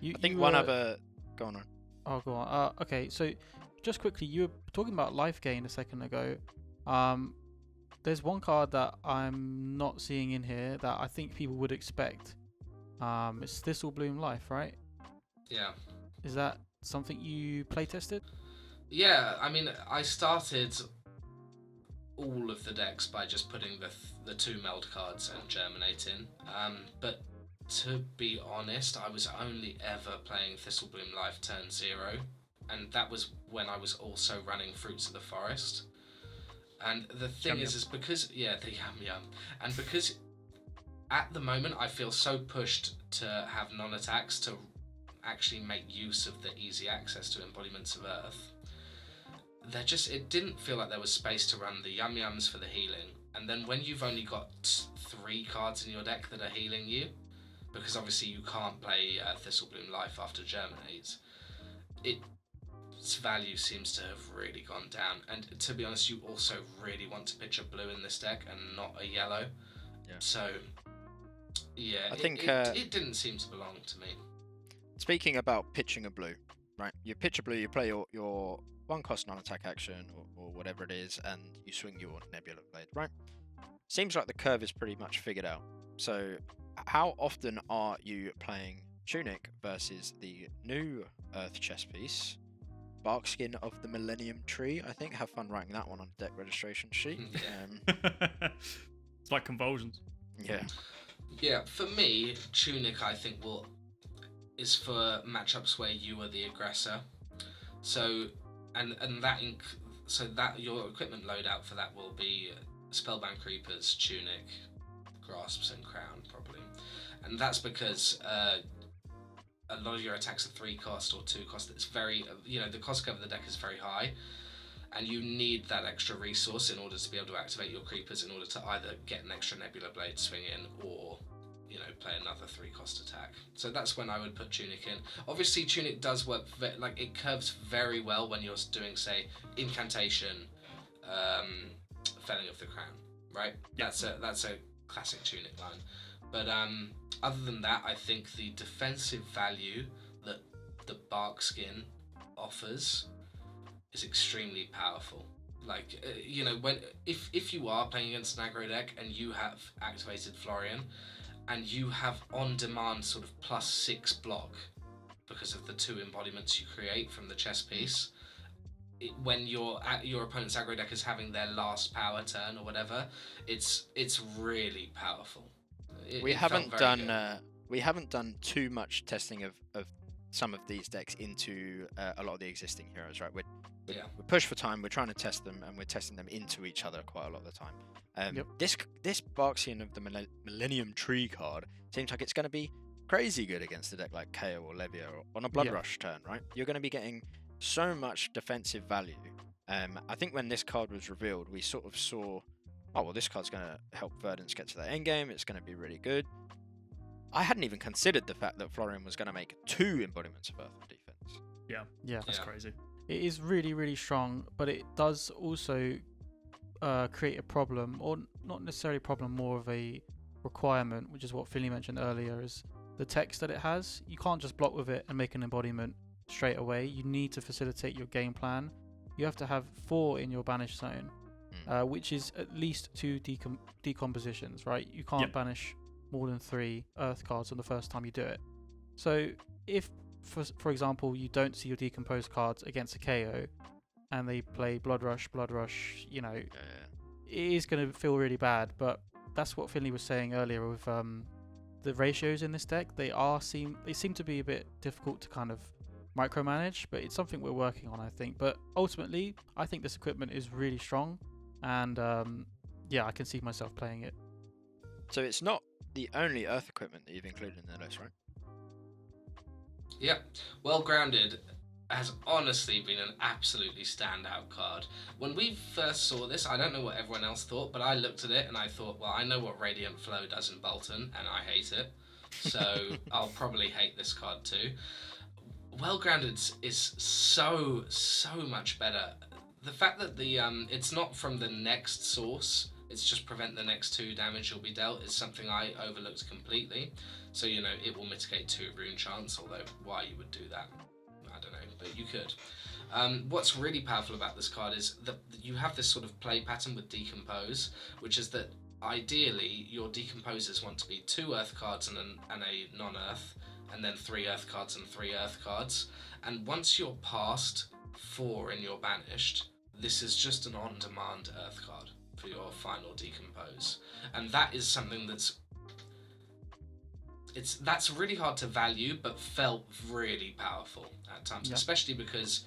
I think one other... Go on. Oh, go on. Okay, so just quickly, you were talking about life gain a second ago. There's one card that I'm not seeing in here that I think people would expect. It's Thistlebloom Life, right? Yeah. Is that something you play tested? Yeah, I mean, I started all of the decks by just putting the 2 meld cards and Germinate in. But to be honest, I was only ever playing Thistlebloom Life turn 0, and that was when I was also running Fruits of the Forest. And the thing is because the yum, and because at the moment I feel so pushed to have non-attacks to actually make use of the easy access to embodiments of Earth, it didn't feel like there was space to run the yums for the healing. And then when you've only got 3 cards in your deck that are healing you, because obviously you can't play Thistlebloom Life after Germinate, its value seems to have really gone down. And to be honest, you also really want to pitch a blue in this deck and not a yellow. Yeah. So, yeah, I think it didn't seem to belong to me. Speaking about pitching a blue, right? You pitch a blue, you play your 1 cost non-attack action or whatever it is, and you swing your Nebula Blade, right? Seems like the curve is pretty much figured out. So, how often are you playing Tunic versus the new Earth chess piece, Barkskin of the Millennium Tree? I think. Have fun writing that one on the deck registration sheet. It's like Convulsions. Yeah. Yeah, for me, Tunic I think is for matchups where you are the aggressor. So that your equipment loadout for that will be Spellbound Creepers, Tunic, Grasps, and Crown probably. And that's because a lot of your attacks are 3 cost or 2 cost. It's very the cost curve of the deck is very high, and you need that extra resource in order to be able to activate your creepers in order to either get an extra Nebula Blade swing in or play another 3 cost attack. So that's when I would put Tunic in. Obviously Tunic does work, it curves very well when you're doing, say, Incantation, Felling of the Crown, right? Yeah. That's a classic Tunic line. But other than that, I think the defensive value that the Bark Skin offers is extremely powerful. Like, if you are playing against an aggro deck and you have activated Florian, and you have on-demand sort of +6 block because of the 2 embodiments you create from the chess piece, when your opponent's aggro deck is having their last power turn or whatever, it's really powerful. We haven't done too much testing of some of these decks into a lot of the existing heroes, right? We're pushed for time. We're trying to test them, and we're testing them into each other quite a lot of the time. This Barksian of the Millennium Tree card seems like it's going to be crazy good against a deck like KO or Levia or on a Blood Rush turn, right? You're going to be getting so much defensive value. I think when this card was revealed, we sort of saw, oh well, this card's going to help Verdance get to the end game. It's going to be really good. I hadn't even considered the fact that Florian was going to make 2 embodiments of Earth and defense. Yeah, that's crazy. It is really, really strong, but it does also create a problem, or not necessarily a problem, more of a requirement, which is what Finley mentioned earlier, is the text that it has. You can't just block with it and make an embodiment straight away. You need to facilitate your game plan. You have to have 4 in your banish zone, which is at least 2 decompositions, right? You can't banish more than 3 Earth cards on the first time you do it. So if, for example, you don't see your Decompose cards against a KO, and they play Blood Rush, it is going to feel really bad. But that's what Finley was saying earlier with the ratios in this deck. They seem to be a bit difficult to kind of micromanage, but it's something we're working on, I think. But ultimately, I think this equipment is really strong, and I can see myself playing it. So it's not the only Earth equipment that you've included in the list, right? Yep. Well Grounded has honestly been an absolutely standout card. When we first saw this, I don't know what everyone else thought, but I looked at it and I thought, well, I know what Radiant Flow does in Bolton, and I hate it. So I'll probably hate this card too. Well Grounded is so much better. The fact that it's not from the next source, it's just prevent the next 2 damage will be dealt, is something I overlooked completely. So, it will mitigate 2 runechants, although why you would do that, I don't know, but you could. What's really powerful about this card is that you have this sort of play pattern with Decompose, which is that ideally your Decomposers want to be 2 Earth cards and a non-Earth, and then 3 Earth cards and 3 Earth cards. And once you're past 4 and you're banished, this is just an on-demand Earth card for your final Decompose. And that is something that's really hard to value, but felt really powerful at times, especially because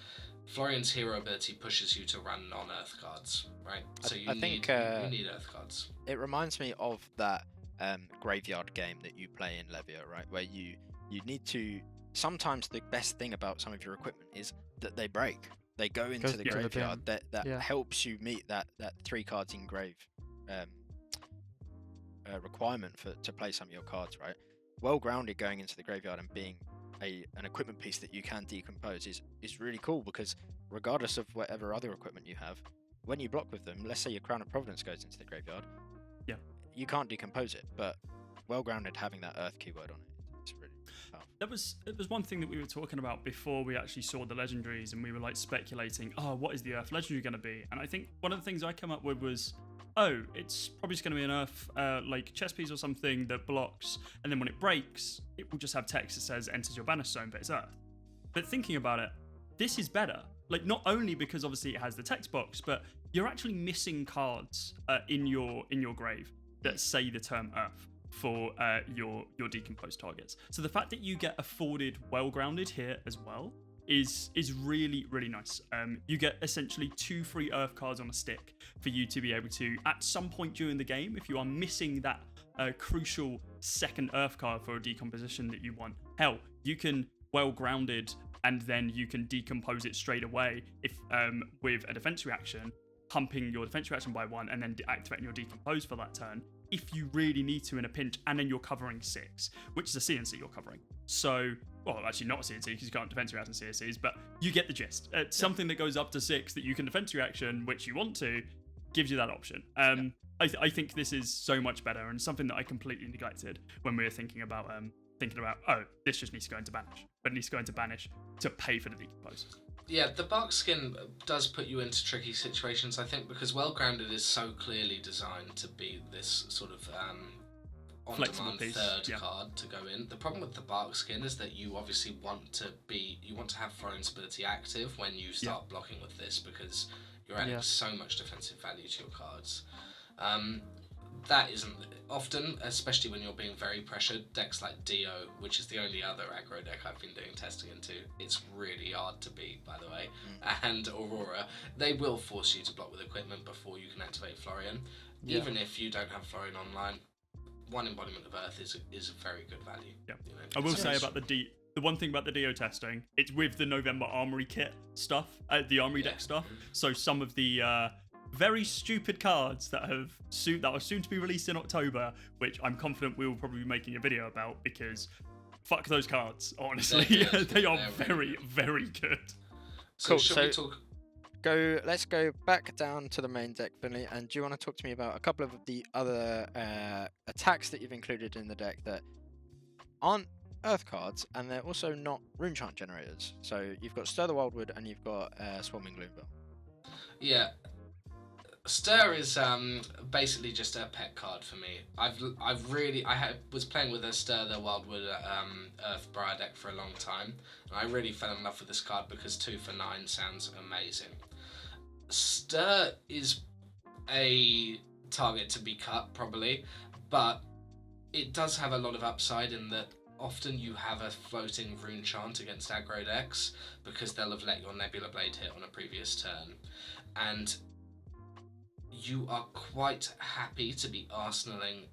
Florian's hero ability pushes you to run non-Earth cards, right? So you need Earth cards. It reminds me of that graveyard game that you play in Levia, right? Where you need to... Sometimes the best thing about some of your equipment is that they break. They go into the graveyard. That helps you meet that 3 cards in grave requirement to play some of your cards, right? Well Grounded going into the graveyard and being an equipment piece that you can decompose is really cool, because regardless of whatever other equipment you have, when you block with them, let's say your Crown of Providence goes into the graveyard, you can't decompose it, but Well Grounded having that Earth keyword on it, it's really powerful. It was one thing that we were talking about before we actually saw the legendaries, and we were like speculating, what is the Earth legendary going to be? And I think one of the things I came up with was, it's probably just going to be an Earth like chess piece or something that blocks, and then when it breaks, it will just have text that says enters your banish zone, but it's Earth. But thinking about it, this is better. Like, not only because obviously it has the text box, but you're actually missing cards in your grave that say the term Earth for your decomposed targets. So the fact that you get afforded Well Grounded here as well is really, really nice. You get essentially 2 free Earth cards on a stick for you to be able to, at some point during the game, if you are missing that crucial second Earth card for a decomposition that you want, hell, you can Well Grounded and then you can decompose it straight away if with a defense reaction, pumping your defense reaction by 1 and then activating your decompose for that turn if you really need to in a pinch, and then you're covering 6, which is a CNC you're covering. So, well, actually not a CNC because you can't defense react in CNCs, but you get the gist. Something that goes up to 6 that you can defense reaction, which you want to, gives you that option. I think this is so much better, and something that I completely neglected when we were thinking about this just needs to go into banish, but it needs to go into banish to pay for the decompose. Yeah, the bark skin does put you into tricky situations, I think, because Well Grounded is so clearly designed to be this sort of on-demand third card to go in. The problem with the bark skin is that you obviously want to have Florian's ability active when you start blocking with this, because you're adding so much defensive value to your cards. That isn't often, especially when you're being very pressured. Decks like Dio, which is the only other aggro deck I've been doing testing into, it's really hard to beat, by the way, and Aurora, they will force you to block with equipment before you can activate Florian. Even if you don't have Florian online, one embodiment of Earth is a very good value. Yeah. You know, I will say about the one thing about the Dio testing, it's with the November Armory kit stuff, the Armory deck stuff. So some of the very stupid cards that are soon to be released in October, which I'm confident we will probably be making a video about, because fuck those cards, honestly. They are very, very good. Cool. So let's go back down to the main deck, Finley, and do you want to talk to me about a couple of the other attacks that you've included in the deck that aren't Earth cards, and they're also not runechant generators? So you've got Stir the Wildwood and you've got Swarming Gloomville. Yeah. Stir is basically just a pet card for me. I was playing with a Stir the Wildwood Earth Briar deck for a long time, and I really fell in love with this card because 2 for 9 sounds amazing. Stir is a target to be cut, probably, but it does have a lot of upside in that often you have a floating runechant against aggro decks because they'll have let your Nebula Blade hit on a previous turn, and you are quite happy to be arsenaling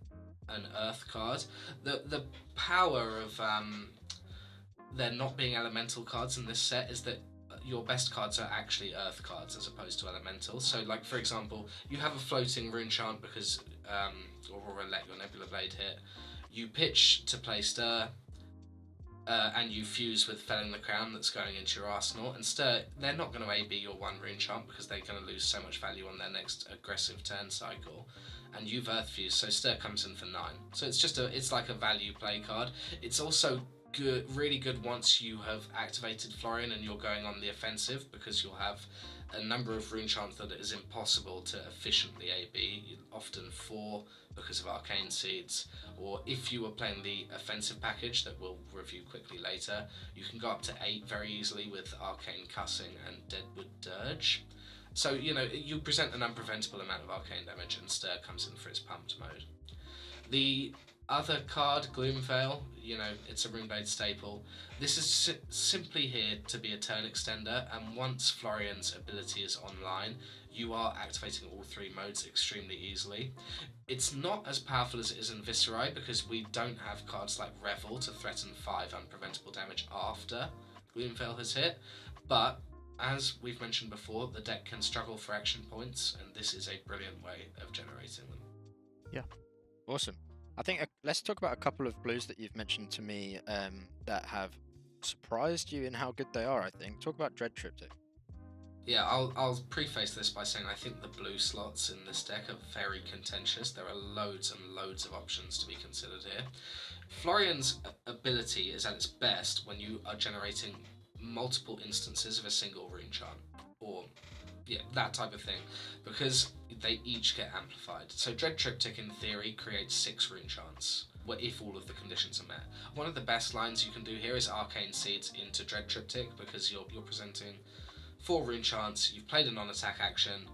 an Earth card. The power of there not being elemental cards in this set is that your best cards are actually Earth cards as opposed to elemental. So, like, for example, you have a floating runechant because Aurora let your Nebula Blade hit. You pitch to play Stir, and you fuse with Felling the Crown that's going into your arsenal. And Stir, they're not going to AB your one runechant because they're going to lose so much value on their next aggressive turn cycle. And you've Earth Fused, so Stir comes in for 9. So it's like a value play card. It's also good, really good once you have activated Florian and you're going on the offensive, because you'll have a number of runechants that it is impossible to efficiently AB, often 4 because of Arcane Seeds, or if you were playing the offensive package that we'll review quickly later, you can go up to 8 very easily with Arcane Cussing and Deadwood Dirge. So, you know, you present an unpreventable amount of arcane damage, and Stir comes in for its pumped mode. The other card, Gloomveil, you know, it's a Runeblade staple. This is simply here to be a turn extender, and once Florian's ability is online, you are activating all 3 modes extremely easily. It's not as powerful as it is in Viscerai, because we don't have cards like Revel to threaten 5 unpreventable damage after Gloomveil has hit, but as we've mentioned before, the deck can struggle for action points, and this is a brilliant way of generating them. Yeah. Awesome. I think let's talk about a couple of blues that you've mentioned to me that have surprised you in how good they are, I think. Talk about Dread Triptych. Yeah, I'll preface this by saying I think the blue slots in this deck are very contentious. There are loads and loads of options to be considered here. Florian's ability is at its best when you are generating multiple instances of a single runechant, or that type of thing, because they each get amplified. So Dread Triptych in theory creates 6 runechants, if all of the conditions are met. One of the best lines you can do here is Arcane Seeds into Dread Triptych, because you're presenting 4 runechants, you've played a non-attack action,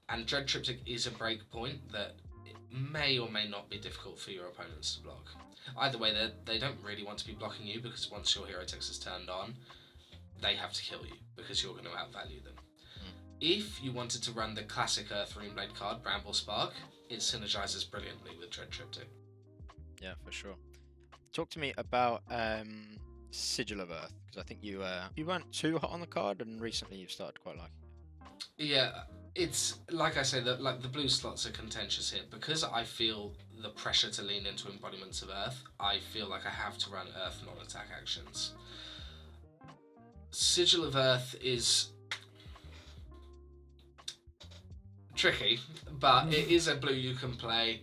and Dread Triptych is a break point that it may or may not be difficult for your opponents to block. Either way, they don't really want to be blocking you, because once your hero text is turned on, they have to kill you because you're going to outvalue them. If you wanted to run the classic Earth Runeblade card, Bramble Spark, it synergizes brilliantly with Dread Triptych. Yeah, for sure. Talk to me about Sigil of Earth, because I think you weren't too hot on the card, and recently you've started quite liking it. Yeah, it's like I say, the blue slots are contentious here, because I feel the pressure to lean into embodiments of Earth. I feel like I have to run Earth non-attack actions. Sigil of Earth is tricky, but it is a blue you can play.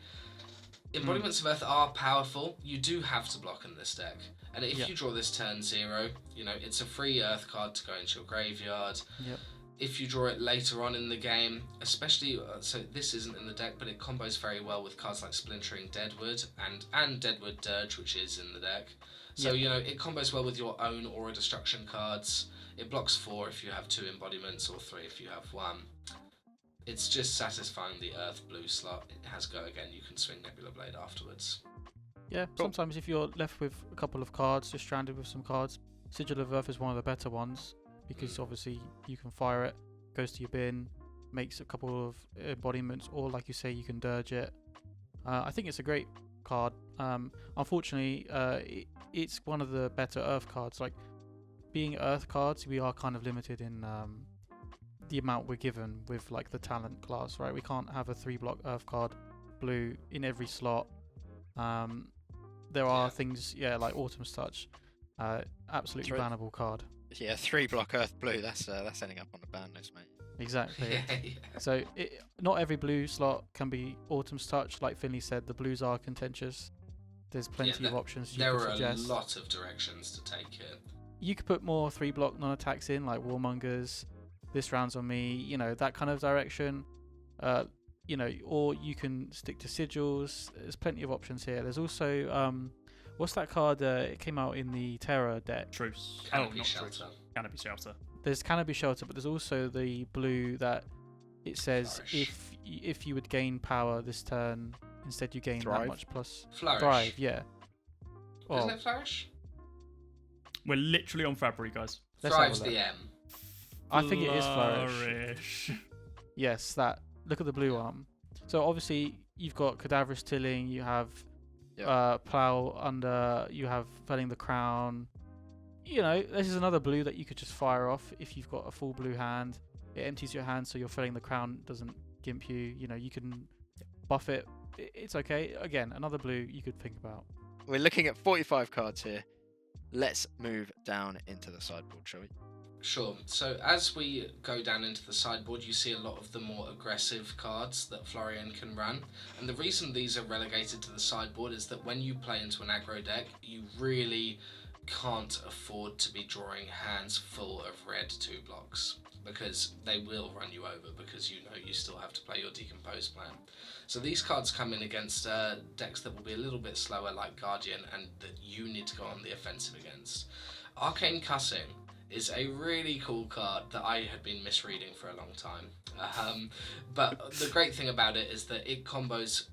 Embodiments of Earth are powerful. You do have to block in this deck. And if you draw this turn 0, you know, it's a free Earth card to go into your graveyard. Yep. If you draw it later on in the game, especially, so this isn't in the deck, but it combos very well with cards like Splintering Deadwood and Deadwood Dirge, which is in the deck. So, you know, it combos well with your own Aura Destruction cards. It blocks 4 if you have 2 embodiments, or 3 if you have 1. It's just satisfying the Earth blue slot. It has go again. You can swing Nebula Blade afterwards. Yeah, sometimes if you're left with a couple of cards, just stranded with some cards, Sigil of Earth is one of the better ones, because obviously you can fire it, goes to your bin, makes a couple of embodiments, or like you say, you can dirge it. I think it's a great card. Unfortunately, it's one of the better Earth cards. Like, being Earth cards, we are kind of limited in the amount we're given with like the talent class, right? We can't have a 3-block Earth card blue in every slot. There are things, like Autumn's Touch, absolutely bannable card. Yeah, 3-block Earth blue. That's ending up on the ban list, mate. Exactly. So not every blue slot can be Autumn's Touch. Like Finley said, the blues are contentious. There's plenty of options you could suggest. There are a lot of directions to take here. You could put more 3-block non-attacks in, like Warmongers, This Round's on Me, you know, that kind of direction. You know, or you can stick to sigils. There's plenty of options here. There's also what's that card? It came out in the Terror deck. Truce. Canopy not Shelter. Truce. Canopy Shelter. There's Canopy Shelter, but there's also the blue that it says Flourish. if you would gain power this turn, instead you gain Thrive? that much plus Flourish. Thrive. Yeah. Isn't it Flourish? We're literally on February, guys. Let's have a Thrive's look. the M. I think it is Flourish. Yes, that. Look at the blue arm. So obviously you've got Cadaverous Tilling, you have Plow Under, you have Felling the Crown. You know, this is another blue that you could just fire off if you've got a full blue hand. It empties your hand, so your Felling the Crown doesn't gimp you. You know, you can buff it. It's okay. Again, another blue you could think about. We're looking at 45 cards here. Let's move down into the sideboard, shall we? Sure. So as we go down into the sideboard, you see a lot of the more aggressive cards that Florian can run. And the reason these are relegated to the sideboard is that when you play into an aggro deck, you really can't afford to be drawing hands full of red 2 blocks, because they will run you over, because you know you still have to play your Decompose plan. So these cards come in against decks that will be a little bit slower, like Guardian, and that you need to go on the offensive against. Arcane Cussing is a really cool card that I had been misreading for a long time. But the great thing about it is that it combos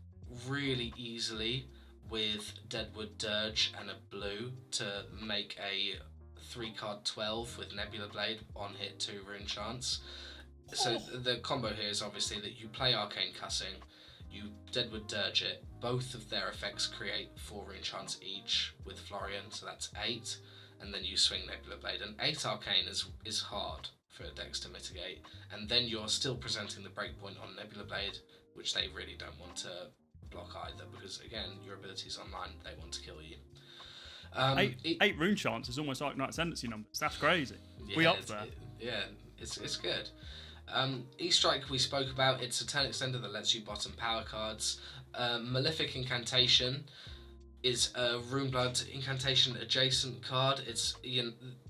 really easily with Deadwood Dirge and a blue to make a 3-card 12 with Nebula Blade on hit 2 runechants. So the combo here is obviously that you play Arcane Cussing, you Deadwood Dirge it, both of their effects create 4 runechants each with Florian, so that's 8. And then you swing Nebula Blade, and 8 Arcane is hard for decks to mitigate, and then you're still presenting the breakpoint on Nebula Blade, which they really don't want to block either, because again, your ability's online, they want to kill you. 8 rune chance is almost like Knight Ascendancy numbers. That's crazy. We up there. It's good. E-Strike we spoke about. It's a turn extender that lets you bottom power cards. Malefic Incantation is a Runeblood incantation adjacent card. It's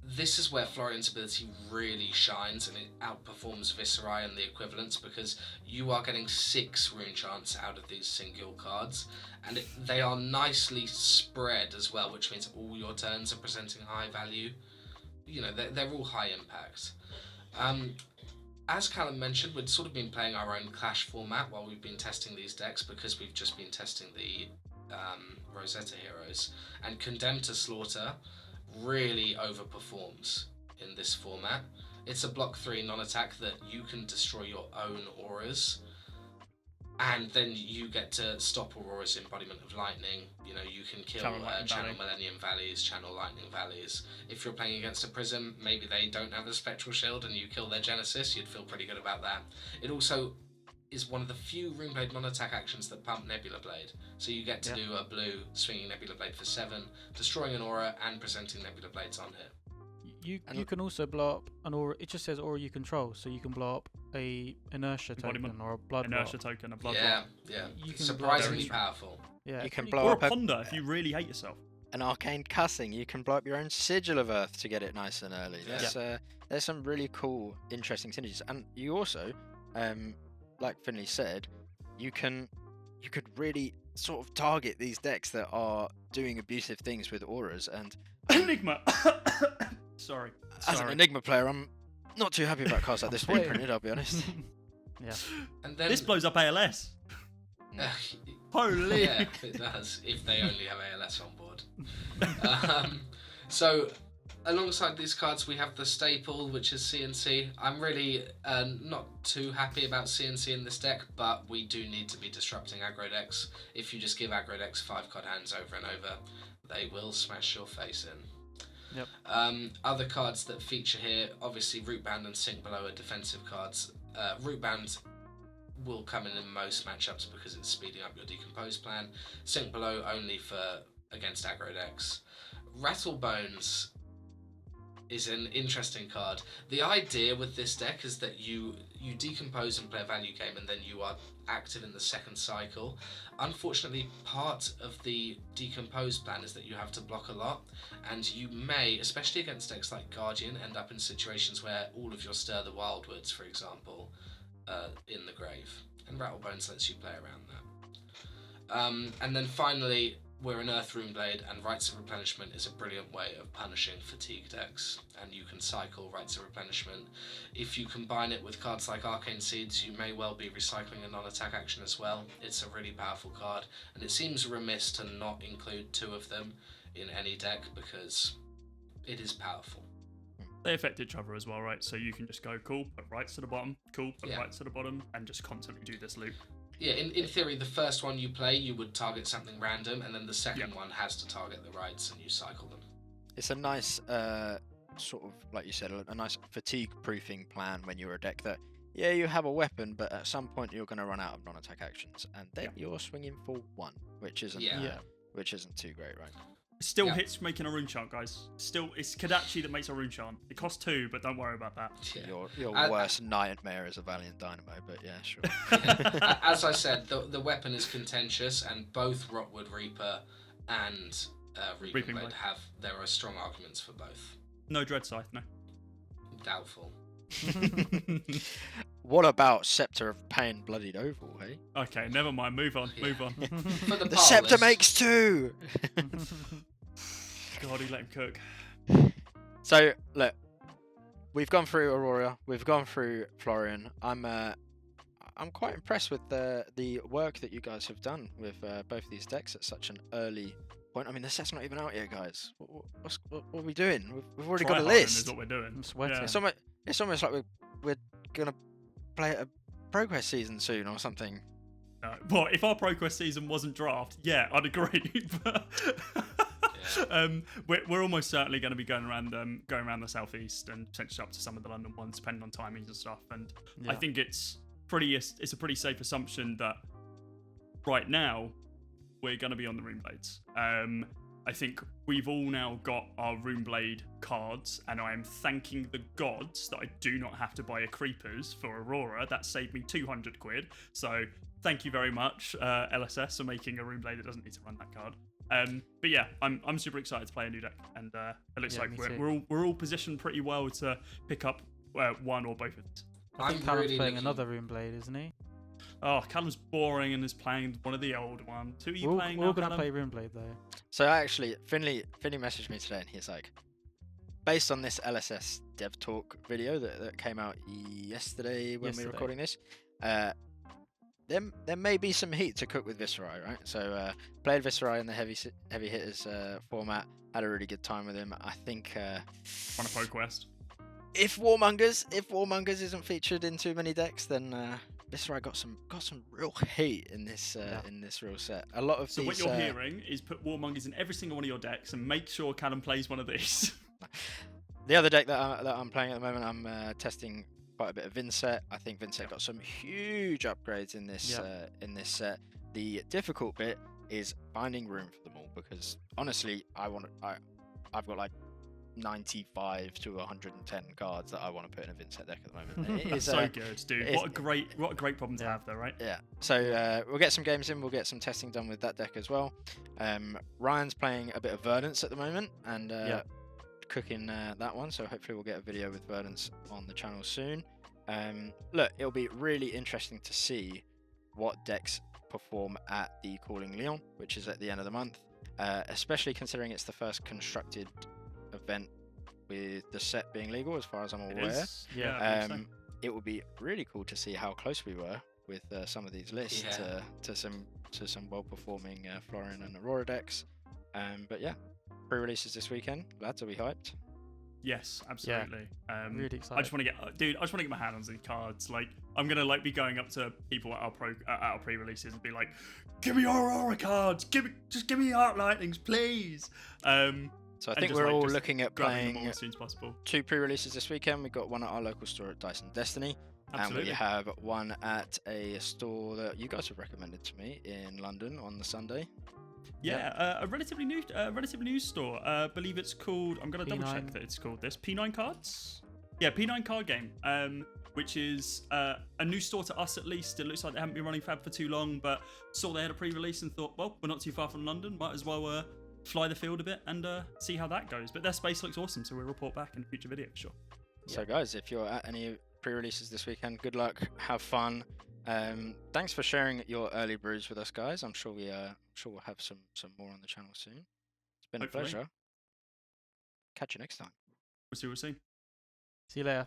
this is where Florian's ability really shines, and it outperforms Viserai and the equivalents, because you are getting 6 rune chants out of these single cards, and they are nicely spread as well, which means all your turns are presenting high value. You know, they're all high impact. As Callum mentioned, we'd sort of been playing our own Clash format while we've been testing these decks, because we've just been testing the Rosetta heroes, and Condemned to Slaughter really overperforms in this format. It's a block 3 non-attack that you can destroy your own auras, and then you get to stop Aurora's Embodiment of Lightning. You know, you can kill Channel Millennium Valleys, Channel Lightning Valleys. If you're playing against a Prism, maybe they don't have a Spectral Shield and you kill their Genesis, you'd feel pretty good about that. It also is one of the few Runeblade non-attack actions that pump Nebula Blade. So you get to do a blue, swinging Nebula Blade for 7, destroying an aura and presenting Nebula Blades on hit. You can also blow up an aura. It just says aura you control, so you can blow up a inertia Embodiment. token or a blood Inertia rot. token, a blood Yeah, rot. yeah. You can Surprisingly blow- powerful. Yeah, You it's can pretty blow Or a up a- ponder if you really hate yourself. An arcane cussing. You can blow up your own sigil of earth to get it nice and early. There's some really cool, interesting synergies, and you also, like Finley said, you could really sort of target these decks that are doing abusive things with auras. And Enigma. Sorry. as an Enigma player, I'm not too happy about cards like this being Wait. printed. I'll be honest. Yeah. And then This blows up ALS. Holy. yeah, it does. If they only have ALS on board. So, alongside these cards, we have the staple, which is CNC. I'm really not too happy about CNC in this deck, but we do need to be disrupting aggro decks. If you just give aggro decks 5-card hands over and over, they will smash your face in. Yep. Other cards that feature here, obviously Rootbound and Sink Below are defensive cards. Rootbound will come in most matchups because it's speeding up your Decompose plan. Sink Below only for against aggro decks. Rattlebones is an interesting card. The idea with this deck is that you decompose and play a value game, and then you are active in the second cycle. Unfortunately, part of the decompose plan is that you have to block a lot, and you may, especially against decks like Guardian, end up in situations where all of your Stir the Wildwoods, for example, in the grave, and Rattlebones lets you play around that. And then finally, we're an Earth Runeblade, and Rites of Replenishment is a brilliant way of punishing fatigue decks, and you can cycle Rites of Replenishment. If you combine it with cards like Arcane Seeds, you may well be recycling a non-attack action as well. It's a really powerful card, and it seems remiss to not include 2 of them in any deck because it is powerful. They affect each other as well, right? So you can just go, cool, put rights to the bottom, cool, put rights to the bottom, and just constantly do this loop. Yeah, in theory, the first one you play, you would target something random, and then the second one has to target the rights, and you cycle them. It's a nice, sort of, like you said, a nice fatigue-proofing plan when you're a deck that, yeah, you have a weapon, but at some point you're going to run out of non-attack actions, and then you're swinging for 1, which isn't too great, right? Still hits making a rune chant, guys. Still, it's Kadachi that makes a rune chant. It costs 2, but don't worry about that. Yeah. Your worst nightmare is a Valiant Dynamo, but yeah, sure. As I said, the weapon is contentious, and both Rotwood Reaper and Reaping Blade there are strong arguments for both. No Dread Scythe, no. Doubtful. What about Scepter of Pain Bloodied Oval, hey? Okay, never mind. Move on. Move on. For the The pile Scepter list, makes 2! God, he let him cook. So, look, we've gone through Aurora, we've gone through Florian. I'm quite impressed with the work that you guys have done with both these decks at such an early point. I mean, the set's not even out yet, guys. What are we doing? We've already got a list. Is what we're doing. I'm sweating. Yeah. It's almost like we're gonna play a progress season soon or something. No. Well, if our ProQuest season wasn't draft, yeah, I'd agree. But we're almost certainly going to be going around the southeast and potentially up to some of the London ones, depending on timings and stuff. And I think it's a pretty safe assumption that right now we're going to be on the Runeblades. I think we've all now got our Runeblade cards, and I am thanking the gods that I do not have to buy a Creepers for Aurora. That saved me 200 quid. So thank you very much, LSS, for making a Runeblade that doesn't need to run that card. But yeah, I'm super excited to play a new deck, and it looks like we're all positioned pretty well to pick up one or both of these. I think Callum's playing another Runeblade, isn't he? Oh, Callum's boring and is playing one of the old ones. Who are you playing now, We're all going to Callum? play Runeblade, though. So actually, Finley messaged me today, and he's like, based on this LSS Dev Talk video that came out yesterday when we were recording this, there may be some heat to cook with Viserai, right? So played Viserai in the heavy hitters format, had a really good time with him. I think On a ProQuest. if Warmongers isn't featured in too many decks, then Viserai got some real heat in this real set. A lot of So these, what you're hearing is put Warmongers in every single one of your decks and make sure Callum plays one of these. The other deck that I'm playing at the moment, I'm testing quite a bit of Vinset. I think Vinset got some huge upgrades in this set. The difficult bit is finding room for them all, because honestly, I've got like 95 to 110 cards that I want to put in a Vincent deck at the moment. It That's is, so good, dude. What a great problem to Yeah. have, though, right? Yeah. So we'll get some games in. We'll get some testing done with that deck as well. Ryan's playing a bit of Verdance at the moment and cooking that one. So hopefully we'll get a video with Verdance on the channel soon. Look, it'll be really interesting to see what decks perform at the Calling Leon, which is at the end of the month. Especially considering it's the first constructed event with the set being legal, as far as I'm aware. Yeah. It would be really cool to see how close we were with some of these lists to some well-performing Florian and Aurora decks. But yeah, pre-releases this weekend. Lads, are we hyped? Yes, absolutely. Really excited. I just want to get my hand on these cards. Like, I'm gonna be going up to people at our pre-releases and be like, "Give me your Aurora cards. Just give me your Arc Lightnings, please." So I think we're all looking at grabbing them all playing as soon as possible. 2 pre-releases this weekend. We've got one at our local store at Dyson Destiny, Absolutely. and we have one at a store that you guys have recommended to me in London on the Sunday. Yeah, a relatively new store. I believe it's called. I'm gonna double check P9. that it's called this. P9 Cards. Yeah, P9 Card Game. Which is a new store to us at least. It looks like they haven't been running Fab for too long, but saw they had a pre-release and thought, well, we're not too far from London. Might as well fly the field a bit and see how that goes. But their space looks awesome, so we'll report back in a future video for sure. So guys, if you're at any pre-releases this weekend, good luck, have fun. Thanks for sharing your early brews with us, guys. I'm sure we'll have some more on the channel soon. It's been Hopefully. a pleasure. Catch you next time. We'll see. See you later.